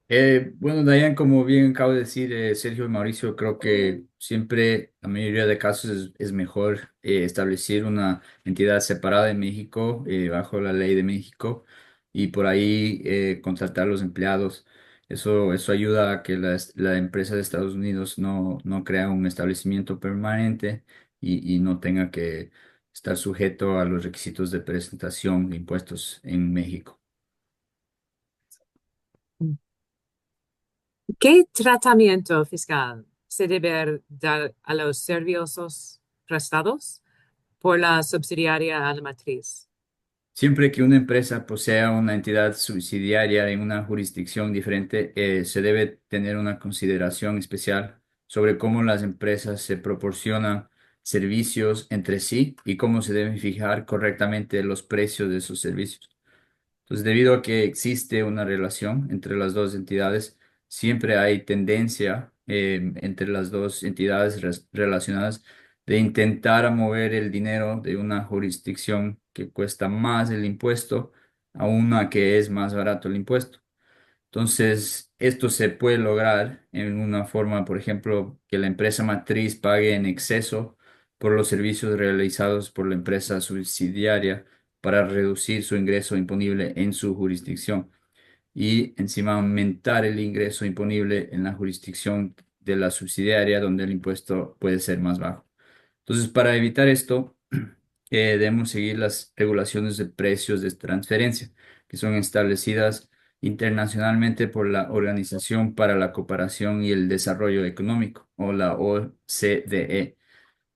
Bueno, Dayan, como bien acabo de decir Sergio y Mauricio, creo que siempre, la mayoría de casos, es mejor establecer una entidad separada en México, bajo la ley de México, y por ahí contratar los empleados. Eso ayuda a que la empresa de Estados Unidos no crea un establecimiento permanente y no tenga que estar sujeto a los requisitos de presentación de impuestos en México. ¿Qué tratamiento fiscal se debe dar a los servicios prestados por la subsidiaria a la matriz? Siempre que una empresa posea una entidad subsidiaria en una jurisdicción diferente, se debe tener una consideración especial sobre cómo las empresas se proporcionan servicios entre sí y cómo se deben fijar correctamente los precios de esos servicios. Entonces, debido a que existe una relación entre las dos entidades, siempre hay tendencia entre las dos entidades relacionadas de intentar mover el dinero de una jurisdicción que cuesta más el impuesto a una que es más barato el impuesto. Entonces, esto se puede lograr en una forma, por ejemplo, que la empresa matriz pague en exceso por los servicios realizados por la empresa subsidiaria para reducir su ingreso imponible en su jurisdicción y encima aumentar el ingreso imponible en la jurisdicción de la subsidiaria donde el impuesto puede ser más bajo. Entonces, para evitar esto, debemos seguir las regulaciones de precios de transferencia que son establecidas internacionalmente por la Organización para la Cooperación y el Desarrollo Económico, o la OCDE.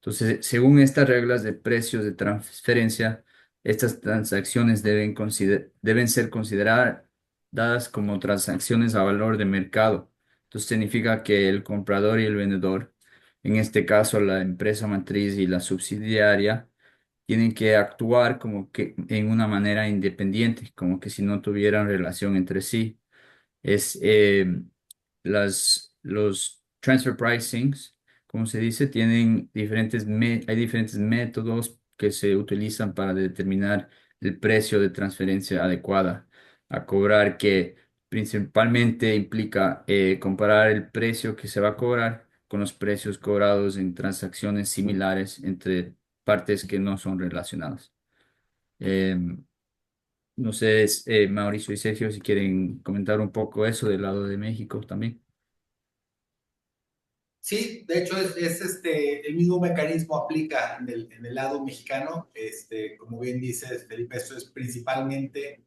Entonces, según estas reglas de precios de transferencia, estas transacciones deben ser consideradas como transacciones a valor de mercado. Entonces, significa que el comprador y el vendedor, en este caso la empresa matriz y la subsidiaria, tienen que actuar como que en una manera independiente, como que si no tuvieran relación entre sí. Es los transfer pricings, como se dice, tienen hay diferentes métodos que se utilizan para determinar el precio de transferencia adecuada a cobrar, que principalmente implica comparar el precio que se va a cobrar con los precios cobrados en transacciones similares entre partes que no son relacionadas. Em, no sé, Mauricio y Sergio, si quieren comentar un poco eso del lado de México también. Sí, de hecho el mismo mecanismo aplica en el lado mexicano. Como bien dices, Felipe, esto es principalmente,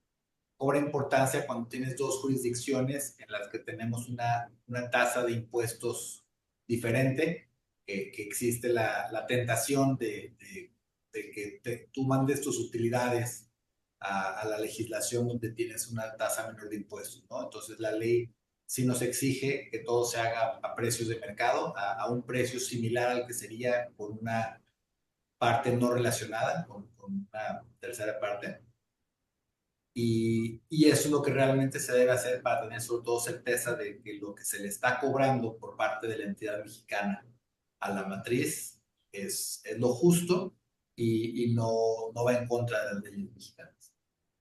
cobra importancia cuando tienes dos jurisdicciones en las que tenemos una tasa de impuestos diferente, que existe la tentación de que tú mandes tus utilidades a la legislación donde tienes una tasa menor de impuestos, ¿no? Entonces la ley sí nos exige que todo se haga a precios de mercado, a un precio similar al que sería con una parte no relacionada, con una tercera parte. Y eso es lo que realmente se debe hacer para tener sobre todo certeza de que lo que se le está cobrando por parte de la entidad mexicana a la matriz es lo justo y no va en contra de las leyes mexicanas.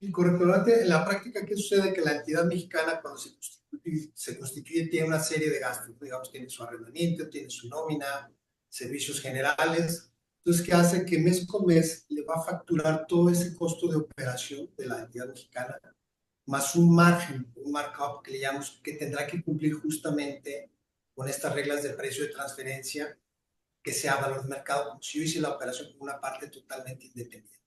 Y correctamente, en la práctica, ¿qué sucede? Que la entidad mexicana, cuando se constituye, tiene una serie de gastos, digamos, tiene su arrendamiento, tiene su nómina, servicios generales. Entonces, ¿qué hace? Que mes con mes le va a facturar todo ese costo de operación de la entidad mexicana, más un margen, un markup que le llamamos, que tendrá que cumplir justamente con estas reglas de precio de transferencia, que sea valor de mercado, como si yo hice la operación con una parte totalmente independiente.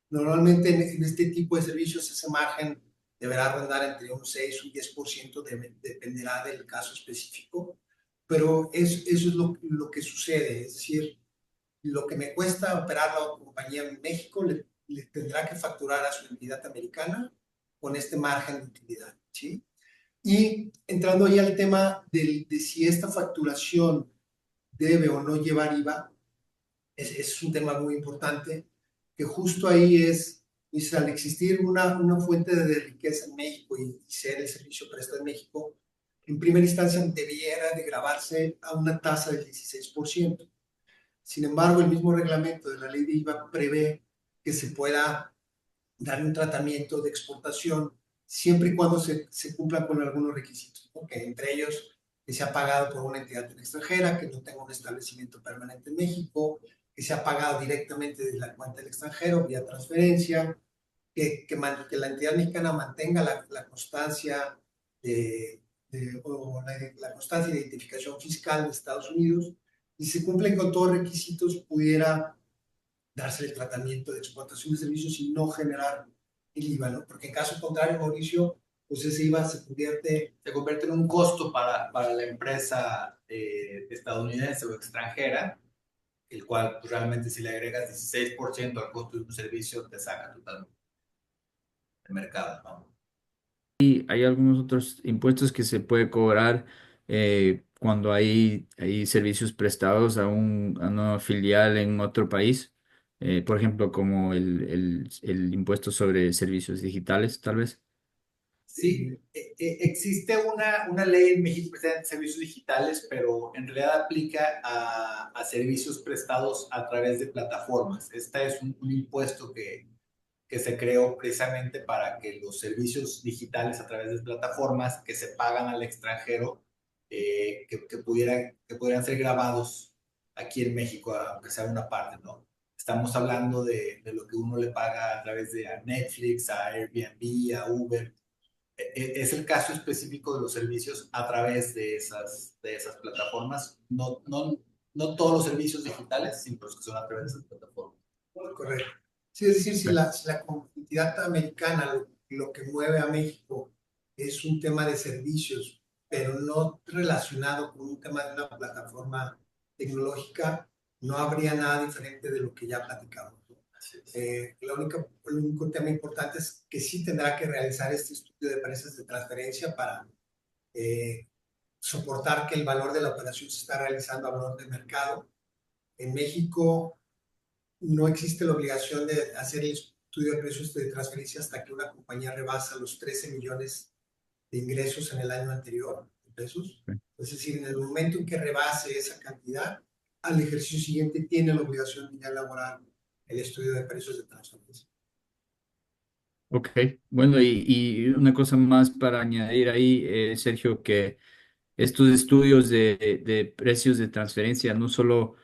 Normalmente en este tipo de servicios ese margen deberá rondar entre un 6 y un 10%, dependerá del caso específico, pero eso es lo que sucede, es decir, lo que me cuesta operar la compañía en México le tendrá que facturar a su entidad americana con este margen de utilidad, ¿sí? Y entrando ahí al tema de si esta facturación debe o no llevar IVA, es un tema muy importante, que justo ahí dice, al existir una fuente de riqueza en México y ser el servicio prestado en México, en primera instancia debiera de gravarse a una tasa del 16%. Sin embargo, el mismo reglamento de la ley de IVA prevé que se pueda dar un tratamiento de exportación siempre y cuando se cumplan con algunos requisitos, ¿no? Que entre ellos que sea pagado por una entidad extranjera, que no tenga un establecimiento permanente en México, que sea pagado directamente desde la cuenta del extranjero vía transferencia, que la entidad mexicana mantenga la constancia la constancia de identificación fiscal de Estados Unidos, y si se cumplen con todos los requisitos pudiera darse el tratamiento de exportación de servicios y no generar el IVA, ¿no? Porque en caso contrario, Mauricio, pues ese IVA se convierte En un costo para la empresa estadounidense o extranjera, el cual pues, realmente si le agregas 16% al costo de un servicio, te saca totalmente del mercado, ¿no? Y hay algunos otros impuestos que se puede cobrar cuando hay servicios prestados a una filial en otro país. Por ejemplo, como el impuesto sobre servicios digitales, tal vez. Sí, existe una ley en México precisamente de servicios digitales, pero en realidad aplica a servicios prestados a través de plataformas. Este es un impuesto que se creó precisamente para que los servicios digitales a través de plataformas que se pagan al extranjero, que pudieran ser grabados aquí en México, aunque sea una parte, ¿no? Estamos hablando de lo que uno le paga a través de a Netflix, a Airbnb, a Uber. Es el caso específico de los servicios a través de esas plataformas. No todos los servicios digitales, sino los que son a través de esas plataformas. correcto. Sí, es decir, si la entidad americana lo que mueve a México es un tema de servicios, pero no relacionado con un tema de una plataforma tecnológica, no habría nada diferente de lo que ya platicamos, ¿no? El único tema importante es que sí tendrá que realizar este estudio de precios de transferencia para eh, soportar que el valor de la operación se está realizando a valor de mercado. En México no existe la obligación de hacer el estudio de precios de transferencia hasta que una compañía rebasa los 13 millones de ingresos en el año anterior de pesos. Es decir, en el momento en que rebase esa cantidad, al ejercicio siguiente tiene la obligación de ya elaborar el estudio de precios de transferencia. Ok, bueno, y una cosa más para añadir ahí, Sergio, que estos estudios de precios de transferencia no solo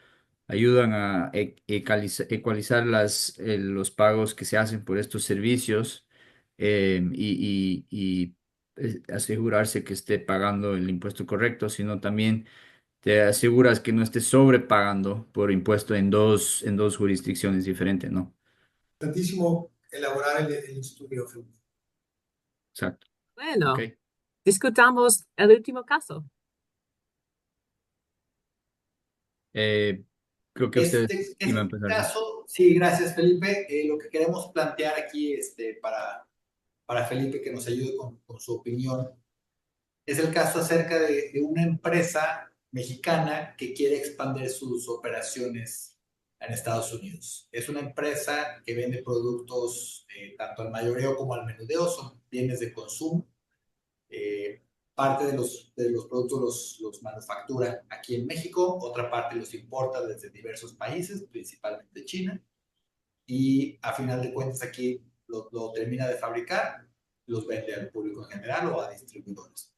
ayudan a ecualizar los pagos que se hacen por estos servicios y asegurarse que esté pagando el impuesto correcto, sino también te aseguras que no esté sobrepagando por impuesto en dos jurisdicciones diferentes, ¿no? Importantísimo elaborar el estudio, Felipe. Exacto. Ok. Bueno, discutamos el último caso. Eh, Creo que ustedes iban a Este empezar, ¿sí? caso, sí, gracias Felipe. Lo que queremos plantear aquí para Felipe que nos ayude con su opinión es el caso acerca de una empresa mexicana que quiere expandir sus operaciones en Estados Unidos. Es una empresa que vende productos tanto al mayoreo como al menudeo, son bienes de consumo. Eh, Parte de los productos los manufactura aquí en México, otra parte los importa desde diversos países, principalmente China, y a final de cuentas aquí lo termina de fabricar, los vende al público en general o a distribuidores.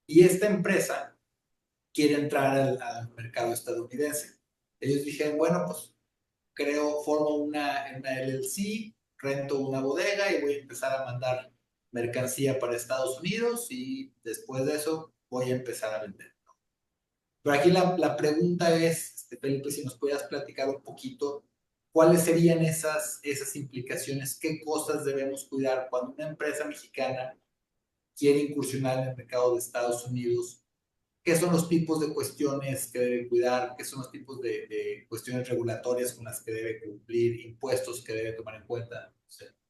Y esta empresa quiere entrar al mercado estadounidense. Ellos dijeron, bueno, pues formo una LLC, rento una bodega y voy a empezar a mandar mercancía para Estados Unidos y después de eso voy a empezar a vender. Pero aquí la pregunta es, Felipe, si nos pudieras platicar un poquito, ¿cuáles serían esas implicaciones? ¿Qué cosas debemos cuidar cuando una empresa mexicana quiere incursionar en el mercado de Estados Unidos? ¿Qué son los tipos de cuestiones que debe cuidar? ¿Qué son los tipos de cuestiones regulatorias con las que debe cumplir? ¿Impuestos que debe tomar en cuenta?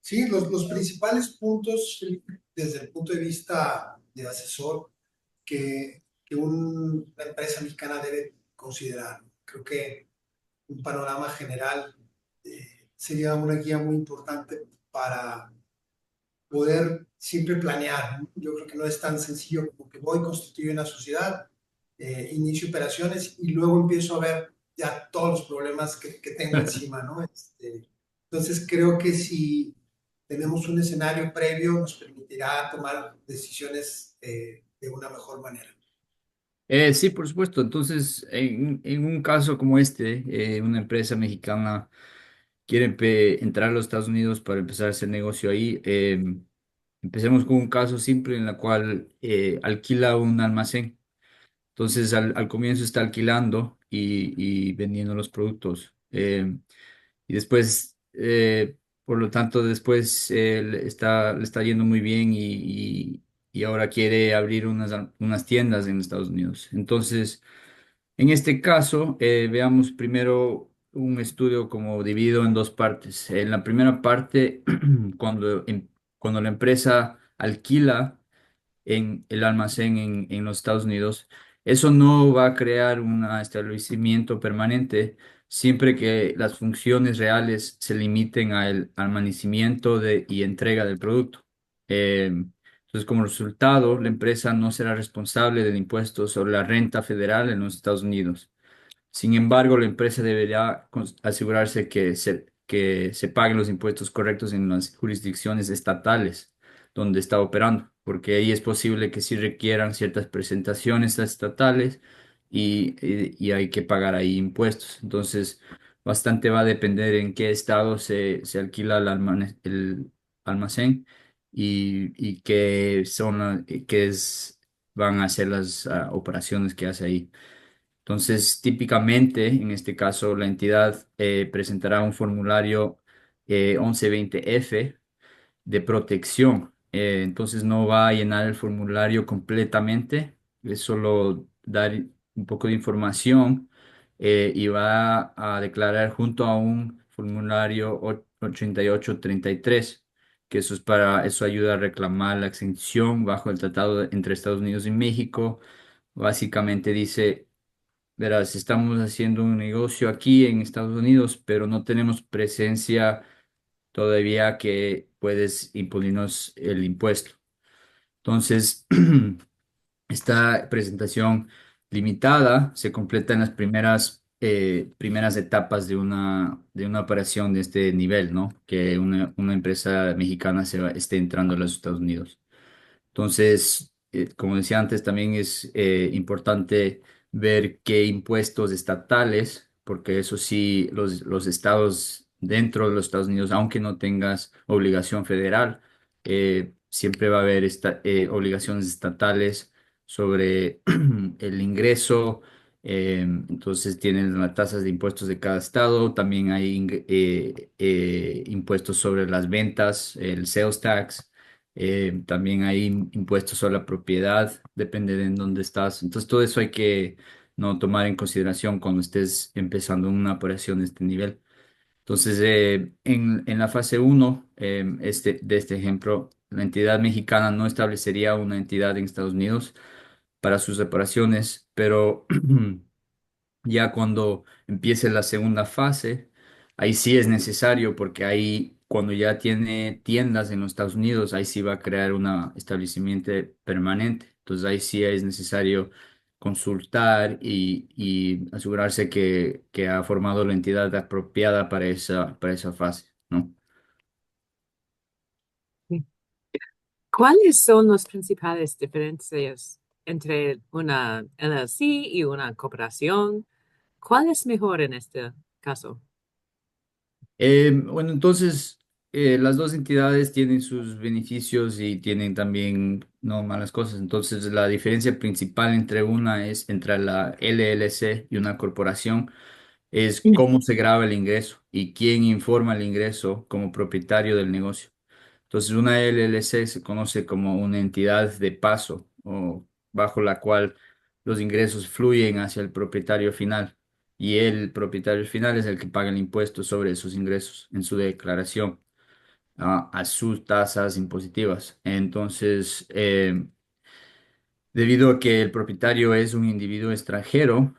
Sí, los principales puntos, Felipe, desde el punto de vista de asesor, que una empresa mexicana debe considerar. Creo que un panorama general sería una guía muy importante para poder siempre planear, ¿no? Yo creo que no es tan sencillo como que voy, constituyo una sociedad, inicio operaciones y luego empiezo a ver ya todos los problemas que tengo encima, ¿no? Entonces creo que si tenemos un escenario previo nos permitirá tomar decisiones de una mejor manera. Sí, por supuesto. Entonces, en un caso como este, una empresa mexicana quiere entrar a los Estados Unidos para empezar a hacer negocio ahí. Empecemos con un caso simple en la cual alquila un almacén. Entonces, al comienzo está alquilando y vendiendo los productos. Y después, por lo tanto, después le está yendo muy bien y ahora quiere abrir unas tiendas en Estados Unidos. Entonces, en este caso, veamos primero un estudio como dividido en dos partes. En la primera parte, cuando la empresa alquila en el almacén en los Estados Unidos, eso no va a crear un establecimiento permanente siempre que las funciones reales se limiten al almacenamiento y entrega del producto. Entonces, como resultado, la empresa no será responsable del impuesto sobre la renta federal en los Estados Unidos. Sin embargo, la empresa deberá asegurarse que se paguen los impuestos correctos en las jurisdicciones estatales donde está operando, porque ahí es posible que sí requieran ciertas presentaciones estatales y hay que pagar ahí impuestos. Entonces, bastante va a depender en qué estado se alquila el almacén y qué van a ser las operaciones que hace ahí. Entonces, típicamente, en este caso, la entidad presentará un formulario 1120F de protección entonces no va a llenar el formulario completamente, es solo dar un poco de información y va a declarar junto a un formulario 8833, que eso es eso ayuda a reclamar la exención bajo el tratado entre Estados Unidos y México. Básicamente dice, verás, estamos haciendo un negocio aquí en Estados Unidos, pero no tenemos presencia todavía que puedes imponernos el impuesto. Entonces, esta presentación limitada se completa en las primeras etapas de una operación de este nivel, ¿no? Que una empresa mexicana esté entrando a los Estados Unidos. Entonces, como decía antes, también es importante ver qué impuestos estatales, porque eso sí, los estados dentro de los Estados Unidos, aunque no tengas obligación federal, siempre va a haber obligaciones estatales sobre el ingreso. Entonces tienen las tasas de impuestos de cada estado, también hay impuestos sobre las ventas, el sales tax. También hay impuestos sobre la propiedad, depende de en dónde estás. Entonces, todo eso hay que no tomar en consideración cuando estés empezando una operación de este nivel. Entonces, en la fase uno de este ejemplo, la entidad mexicana no establecería una entidad en Estados Unidos para sus operaciones, pero ya cuando empiece la segunda fase, ahí sí es necesario porque ahí cuando ya tiene tiendas en los Estados Unidos, ahí sí va a crear un establecimiento permanente. Entonces ahí sí es necesario consultar y asegurarse que ha formado la entidad apropiada para esa fase, ¿no? ¿Cuáles son las principales diferencias entre una LLC y una corporación? ¿Cuál es mejor en este caso? Bueno, entonces las dos entidades tienen sus beneficios y tienen también no malas cosas. Entonces la diferencia principal entre una es entre la LLC y una corporación es cómo se graba el ingreso y quién informa el ingreso como propietario del negocio. Entonces, una LLC se conoce como una entidad de paso o bajo la cual los ingresos fluyen hacia el propietario final y el propietario final es el que paga el impuesto sobre esos ingresos en su declaración a sus tasas impositivas. Entonces, debido a que el propietario es un individuo extranjero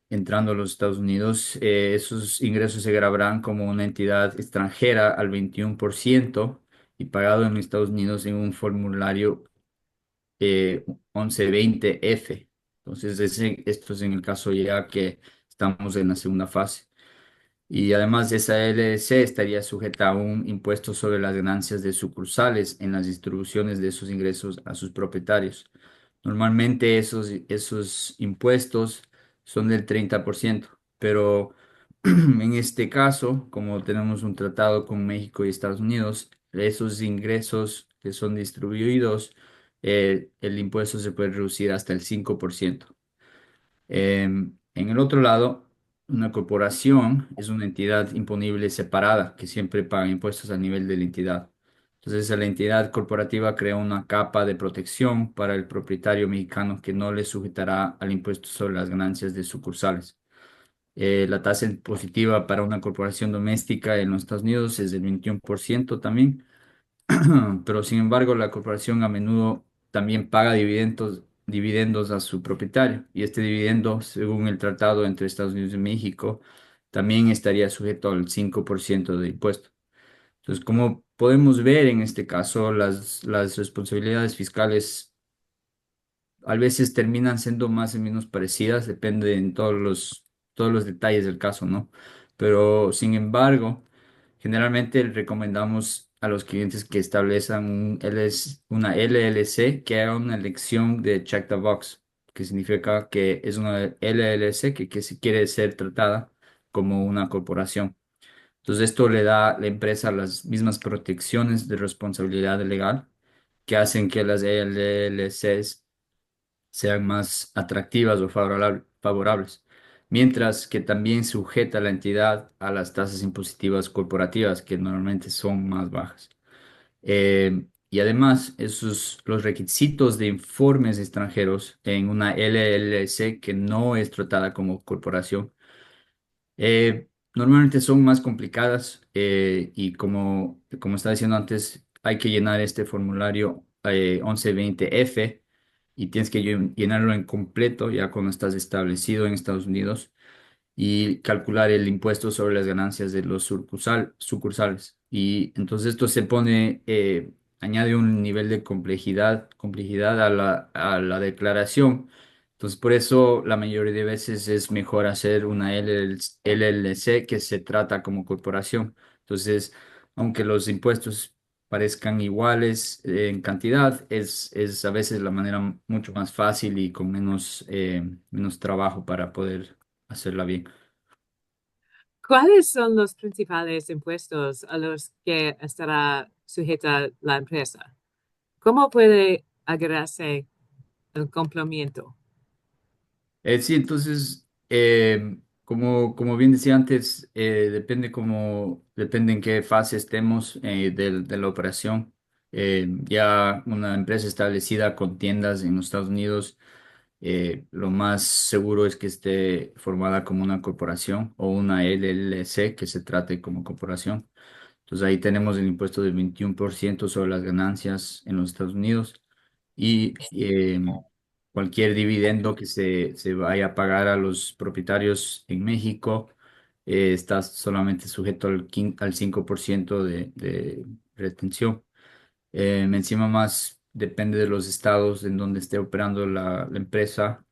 entrando a los Estados Unidos, esos ingresos se grabarán como una entidad extranjera al 21% y pagado en Estados Unidos en un formulario 1120F. Entonces, esto es en el caso ya que estamos en la segunda fase. Y además esa LLC estaría sujeta a un impuesto sobre las ganancias de sucursales en las distribuciones de esos ingresos a sus propietarios. Normalmente esos impuestos son del 30%, pero en este caso, como tenemos un tratado con México y Estados Unidos, esos ingresos que son distribuidos, el impuesto se puede reducir hasta el 5%. En el otro lado, una corporación es una entidad imponible separada que siempre paga impuestos a nivel de la entidad. Entonces, la entidad corporativa crea una capa de protección para el propietario mexicano que no le sujetará al impuesto sobre las ganancias de sucursales. La tasa impositiva para una corporación doméstica en los Estados Unidos es del 21% también. Pero sin embargo, la corporación a menudo también paga dividendos a su propietario y este dividendo, según el tratado entre Estados Unidos y México, también estaría sujeto al 5% de impuesto. Entonces, como podemos ver en este caso, las responsabilidades fiscales a veces terminan siendo más o menos parecidas, depende en todos los detalles del caso, ¿no? Pero sin embargo, generalmente recomendamos a los clientes que establezcan una LLC que haga una elección de check the box, que significa que es una LLC que si quiere ser tratada como una corporación. Entonces esto le da a la empresa las mismas protecciones de responsabilidad legal que hacen que las LLCs sean más atractivas o favorables, mientras que también sujeta a la entidad a las tasas impositivas corporativas, que normalmente son más bajas. y además los requisitos de informes extranjeros en una LLC que no es tratada como corporación, normalmente son más complicadas y como estaba diciendo antes, hay que llenar este formulario 1120F y tienes que llenarlo en completo ya cuando estás establecido en Estados Unidos y calcular el impuesto sobre las ganancias de los sucursales. Y entonces esto añade un nivel de complejidad a la declaración. Entonces, por eso la mayoría de veces es mejor hacer una LLC que se trata como corporación. Entonces, aunque los impuestos parezcan iguales en cantidad, es a veces la manera mucho más fácil y con menos trabajo para poder hacerla bien. ¿Cuáles son los principales impuestos a los que estará sujeta la empresa? ¿Cómo puede agregarse el complemento? Sí, entonces, como bien decía antes, depende en qué fase estemos de la operación. Ya una empresa establecida con tiendas en los Estados Unidos, lo más seguro es que esté formada como una corporación o una LLC que se trate como corporación. Entonces ahí tenemos el impuesto del 21% sobre las ganancias en los Estados Unidos y cualquier dividendo que se vaya a pagar a los propietarios en México está solamente sujeto al 5% de retención. Encima más depende de los estados en donde esté operando la empresa.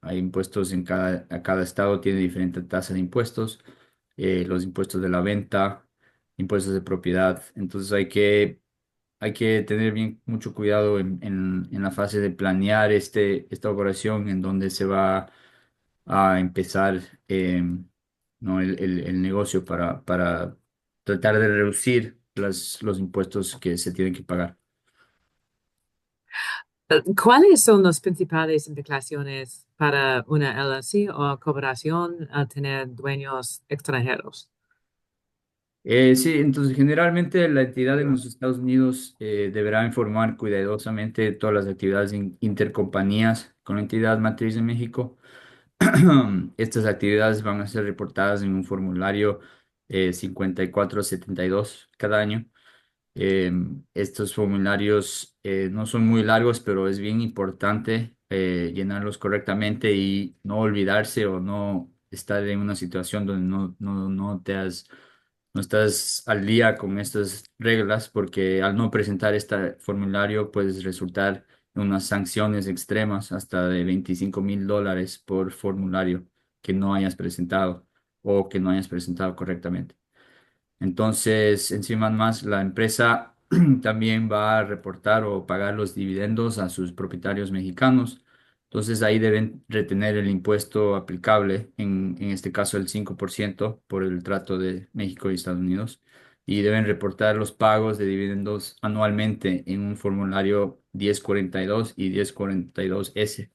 Hay impuestos a cada estado tiene diferente tasa de impuestos. Los impuestos de la venta, impuestos de propiedad. Entonces hay que tener mucho cuidado en la fase de planear esta operación en donde se va a empezar ¿no? el negocio para tratar de reducir los impuestos que se tienen que pagar. ¿Cuáles son las principales implicaciones para una LLC o cooperación al tener dueños extranjeros? Sí, entonces generalmente la entidad en los Estados Unidos deberá informar cuidadosamente todas las actividades intercompañías con la entidad matriz de México. Estas actividades van a ser reportadas en un formulario 5472 cada año. Estos formularios no son muy largos, pero es bien importante llenarlos correctamente y no olvidarse o no estar en una situación donde no estás al día con estas reglas, porque al no presentar este formulario puedes resultar en unas sanciones extremas hasta de $25,000 por formulario que no hayas presentado o que no hayas presentado correctamente. Entonces, encima más, la empresa también va a reportar o pagar los dividendos a sus propietarios mexicanos. Entonces, ahí deben retener el impuesto aplicable, en este caso el 5% por el trato de México y Estados Unidos. Y deben reportar los pagos de dividendos anualmente en un formulario 1042 y 1042S.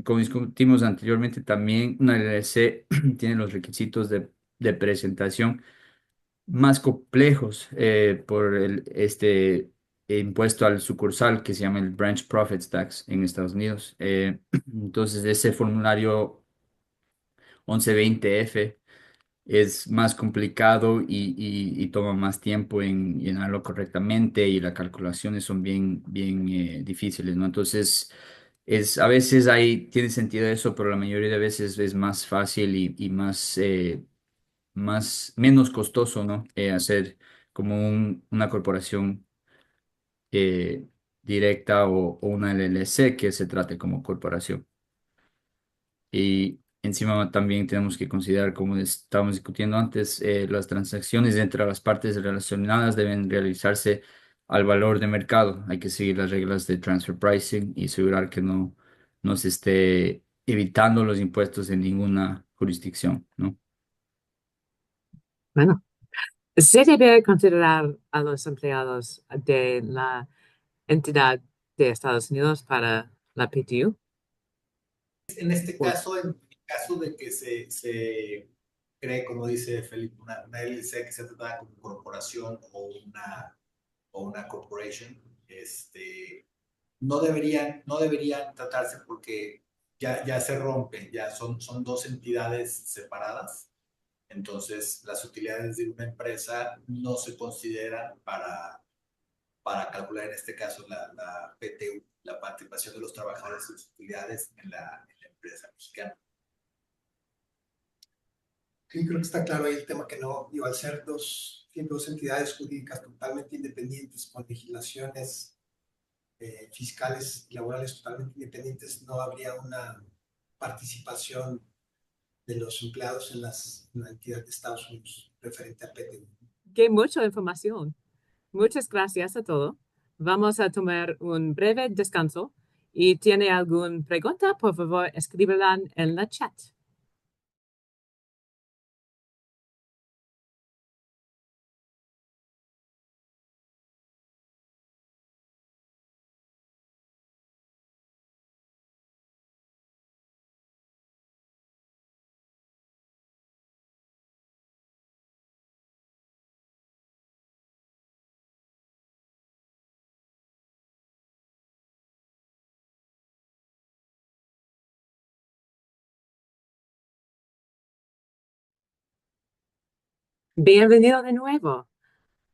Como discutimos anteriormente, también una LLC tiene los requisitos de presentación más complejos por este impuesto al sucursal que se llama el Branch Profits Tax en Estados Unidos. Entonces, ese formulario 1120F es más complicado y toma más tiempo en llenarlo correctamente y las calculaciones son bien difíciles, ¿no? Entonces, a veces tiene sentido eso, pero la mayoría de veces es más fácil y menos costoso, ¿no? Hacer como una corporación eh, directa o una LLC que se trate como corporación. Y encima también tenemos que considerar, como estábamos discutiendo antes, las transacciones entre las partes relacionadas deben realizarse al valor de mercado. Hay que seguir las reglas de transfer pricing y asegurar que no se esté evitando los impuestos en ninguna jurisdicción, ¿no? Bueno, se debe considerar a los empleados de la entidad de Estados Unidos para la PTU. En este Por- caso, en caso de que se cree, como dice Felipe, una LLC que sea tratada como corporación o una o una corporation, no deberían tratarse porque ya se rompen, ya son dos entidades separadas. Entonces, las utilidades de una empresa no se consideran para calcular, en este caso, la PTU, la participación de los trabajadores y sus utilidades en la empresa mexicana. Sí, creo que está claro ahí el tema que no, digo, al ser dos entidades jurídicas totalmente independientes, con legislaciones fiscales y laborales totalmente independientes, no habría una participación de los empleados en la entidad de Estados Unidos referente a PTU. Qué mucha información. Muchas gracias a todos. Vamos a tomar un breve descanso y tiene alguna pregunta, por favor, escríbela en la chat. Bienvenido de nuevo.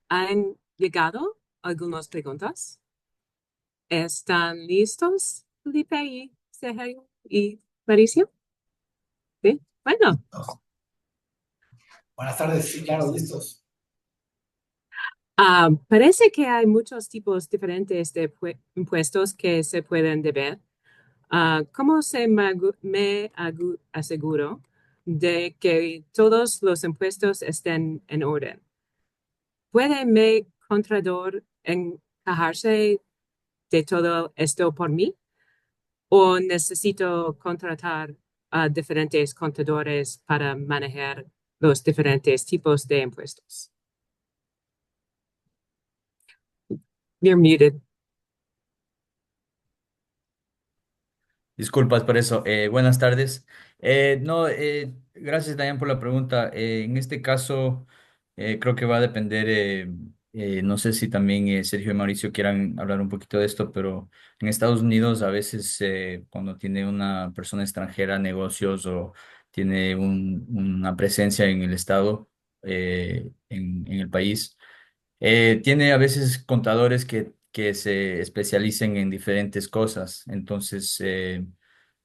¿Han llegado algunas preguntas? ¿Están listos, Felipe y Sergio y Mauricio? Sí, bueno. Buenas tardes, sí, claro, listos. Parece que hay muchos tipos diferentes de impuestos que se pueden deber. ¿Cómo me aseguro de que todos los impuestos estén en orden? ¿Puede mi contador encargarse de todo esto por mí? ¿O necesito contratar a diferentes contadores para manejar los diferentes tipos de impuestos? You're muted. Disculpas por eso. Buenas tardes. No, gracias Dayan por la pregunta. En este caso, creo que va a depender, no sé si también Sergio y Mauricio quieran hablar un poquito de esto, pero en Estados Unidos a veces cuando tiene una persona extranjera negocios o tiene una presencia en el estado, en el país. Tiene a veces contadores que se especialicen en diferentes cosas. Entonces,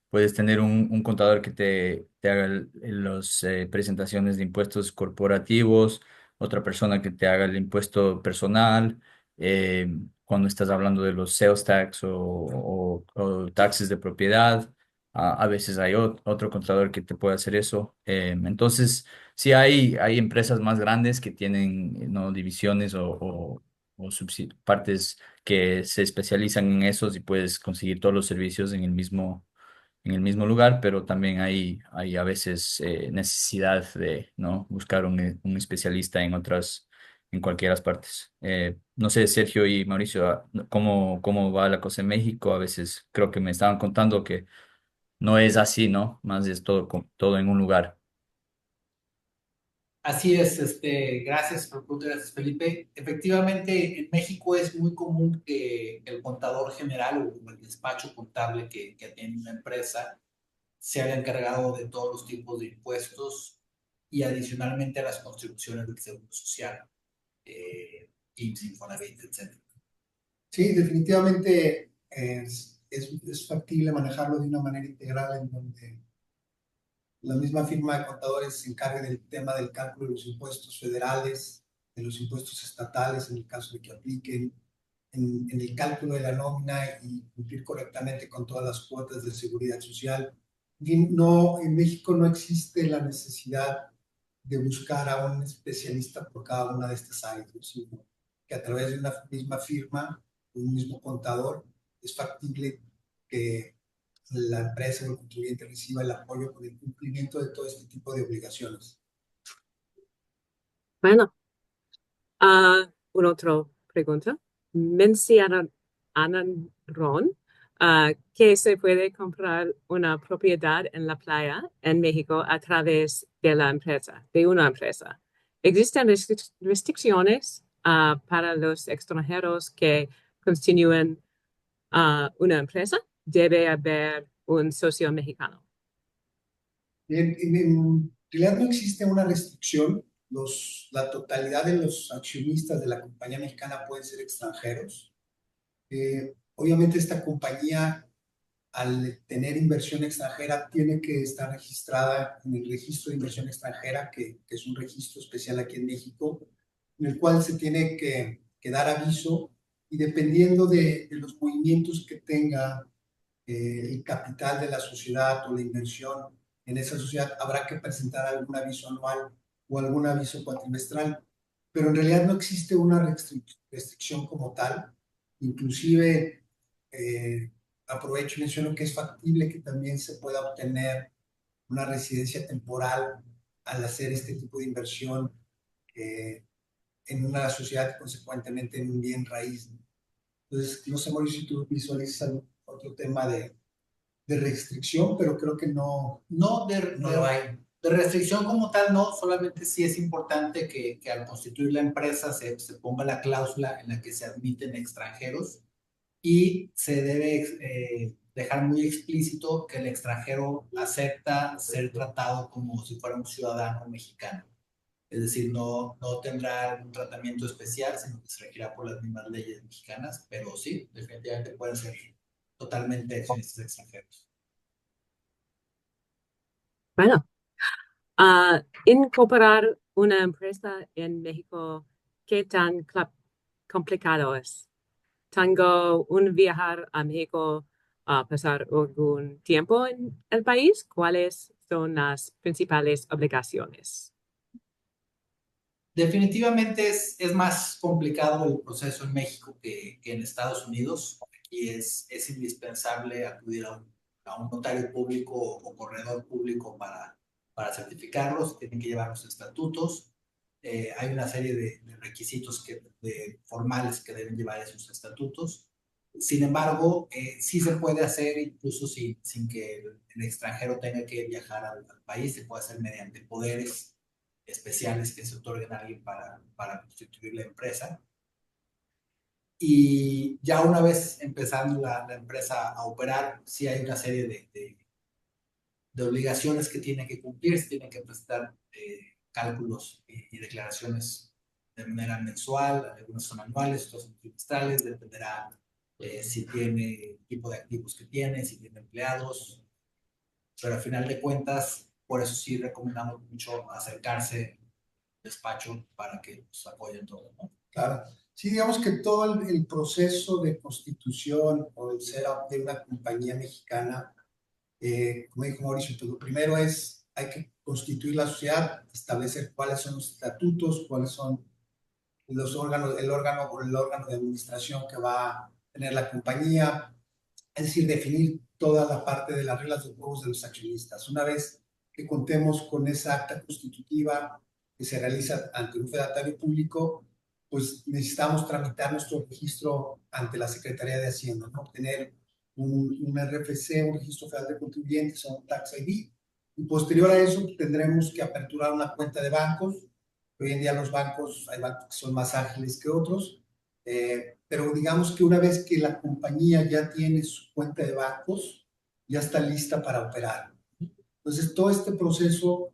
puedes tener un contador que te haga las presentaciones de impuestos corporativos, otra persona que te haga el impuesto personal, eh, cuando estás hablando de los sales tax o taxes de propiedad. A veces hay otro contador que te puede hacer eso. Entonces, sí hay empresas más grandes que tienen, ¿no? divisiones o partes que se especializan en esos y puedes conseguir todos los servicios en el mismo lugar, pero también hay a veces necesidad de, ¿no? buscar un especialista en cualquiera partes. No sé, Sergio y Mauricio, cómo va la cosa en México. A veces creo que me estaban contando que no es así, ¿no? Más es todo, todo en un lugar. Así es, gracias por preguntar, gracias Felipe. Efectivamente, en México es muy común que el contador general o el despacho contable que tiene una empresa se haya encargado de todos los tipos de impuestos y adicionalmente a las contribuciones del Seguro Social, IMSS, Infonavit, etc. Sí, definitivamente es factible manejarlo de una manera integral en donde la misma firma de contadores se encargue del tema del cálculo de los impuestos federales, de los impuestos estatales, en el caso de que apliquen, en el cálculo de la nómina y cumplir correctamente con todas las cuotas de seguridad social. No, en México no existe la necesidad de buscar a un especialista por cada una de estas áreas, ¿no? Sino que a través de una misma firma, un mismo contador, es factible que la empresa o el contribuyente reciba el apoyo con el cumplimiento de todo este tipo de obligaciones. Bueno, una otra pregunta. Mencionaron Ron, que se puede comprar una propiedad en la playa en México a través de la empresa, de una empresa. ¿Existen restricciones para los extranjeros que constituyen una empresa, debe haber un socio mexicano. En realidad no existe una restricción. La totalidad de los accionistas de la compañía mexicana pueden ser extranjeros. Obviamente esta compañía, al tener inversión extranjera, tiene que estar registrada en el registro de inversión extranjera, que es un registro especial aquí en México, en el cual se tiene que dar aviso, y dependiendo de los movimientos que tenga el capital de la sociedad o la inversión en esa sociedad, habrá que presentar algún aviso anual o algún aviso cuatrimestral. Pero en realidad no existe una restricción como tal. Inclusive, aprovecho y menciono que es factible que también se pueda obtener una residencia temporal al hacer este tipo de inversión en una sociedad y consecuentemente en un bien raíz. Entonces, no sé, Mauricio, si tú visualizas algún otro tema de restricción, pero creo que no lo hay. De restricción como tal, no, solamente sí es importante que al constituir la empresa se ponga la cláusula en la que se admiten extranjeros, y se debe dejar muy explícito que el extranjero acepta ser tratado como si fuera un ciudadano mexicano. Es decir, no tendrá un tratamiento especial, sino que se regirá por las mismas leyes mexicanas, pero sí, definitivamente pueden ser totalmente accionistas extranjeros. Bueno, incorporar una empresa en México, ¿qué tan complicado es? Tengo un viajar a México a pasar algún tiempo en el país. ¿Cuáles son las principales obligaciones? Definitivamente es más complicado el proceso en México que en Estados Unidos. Aquí es indispensable acudir a un notario público o corredor público para certificarlos. Tienen que llevar los estatutos. Hay una serie de requisitos formales que deben llevar esos estatutos. Sin embargo, sí se puede hacer incluso sin que el extranjero tenga que viajar al país. Se puede hacer mediante poderes especiales que se otorguen a alguien para constituir la empresa. Y ya una vez empezando la empresa a operar, sí hay una serie de obligaciones que tiene que cumplir. Se tienen que presentar cálculos y declaraciones de manera mensual, algunas son anuales, otras son trimestrales, dependerá si tiene tipo de activos que tiene, si tiene empleados, pero al final de cuentas, por eso sí recomendamos mucho acercarse despacho para que nos apoyen todo, ¿no? Claro. Sí, digamos que todo el proceso de constitución o el setup de una compañía mexicana, como dijo Mauricio, pues lo primero hay que constituir la sociedad, establecer cuáles son los estatutos, cuáles son los órganos, el órgano de administración que va a tener la compañía, es decir, definir toda la parte de las reglas de juego de los accionistas. Una vez que contemos con esa acta constitutiva que se realiza ante un fedatario público, pues necesitamos tramitar nuestro registro ante la Secretaría de Hacienda, ¿no? Obtener un RFC, un registro federal de contribuyentes o un tax ID, y posterior a eso tendremos que aperturar una cuenta de bancos. Hoy en día los bancos, hay bancos que son más ágiles que otros, pero digamos que una vez que la compañía ya tiene su cuenta de bancos, ya está lista para operar. Entonces, todo este proceso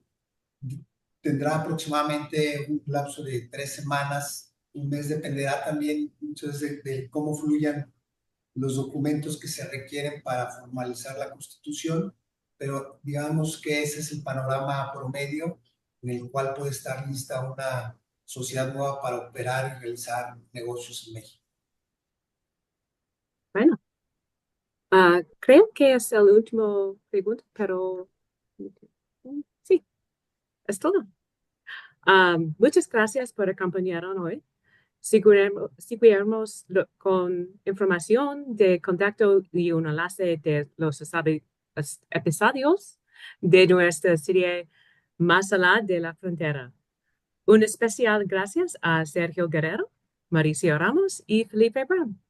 tendrá aproximadamente un lapso de 3 semanas, un mes, dependerá también muchas veces de cómo fluyan los documentos que se requieren para formalizar la Constitución, pero digamos que ese es el panorama promedio en el cual puede estar lista una sociedad nueva para operar y realizar negocios en México. Bueno, creo que es el último pregunta, pero sí, es todo. Muchas gracias por acompañarnos hoy. Seguiremos con información de contacto y un enlace de los episodios de nuestra serie Más allá de la frontera. Un especial gracias a Sergio Guerrero, Mauricio Ramos y Felipe Brown.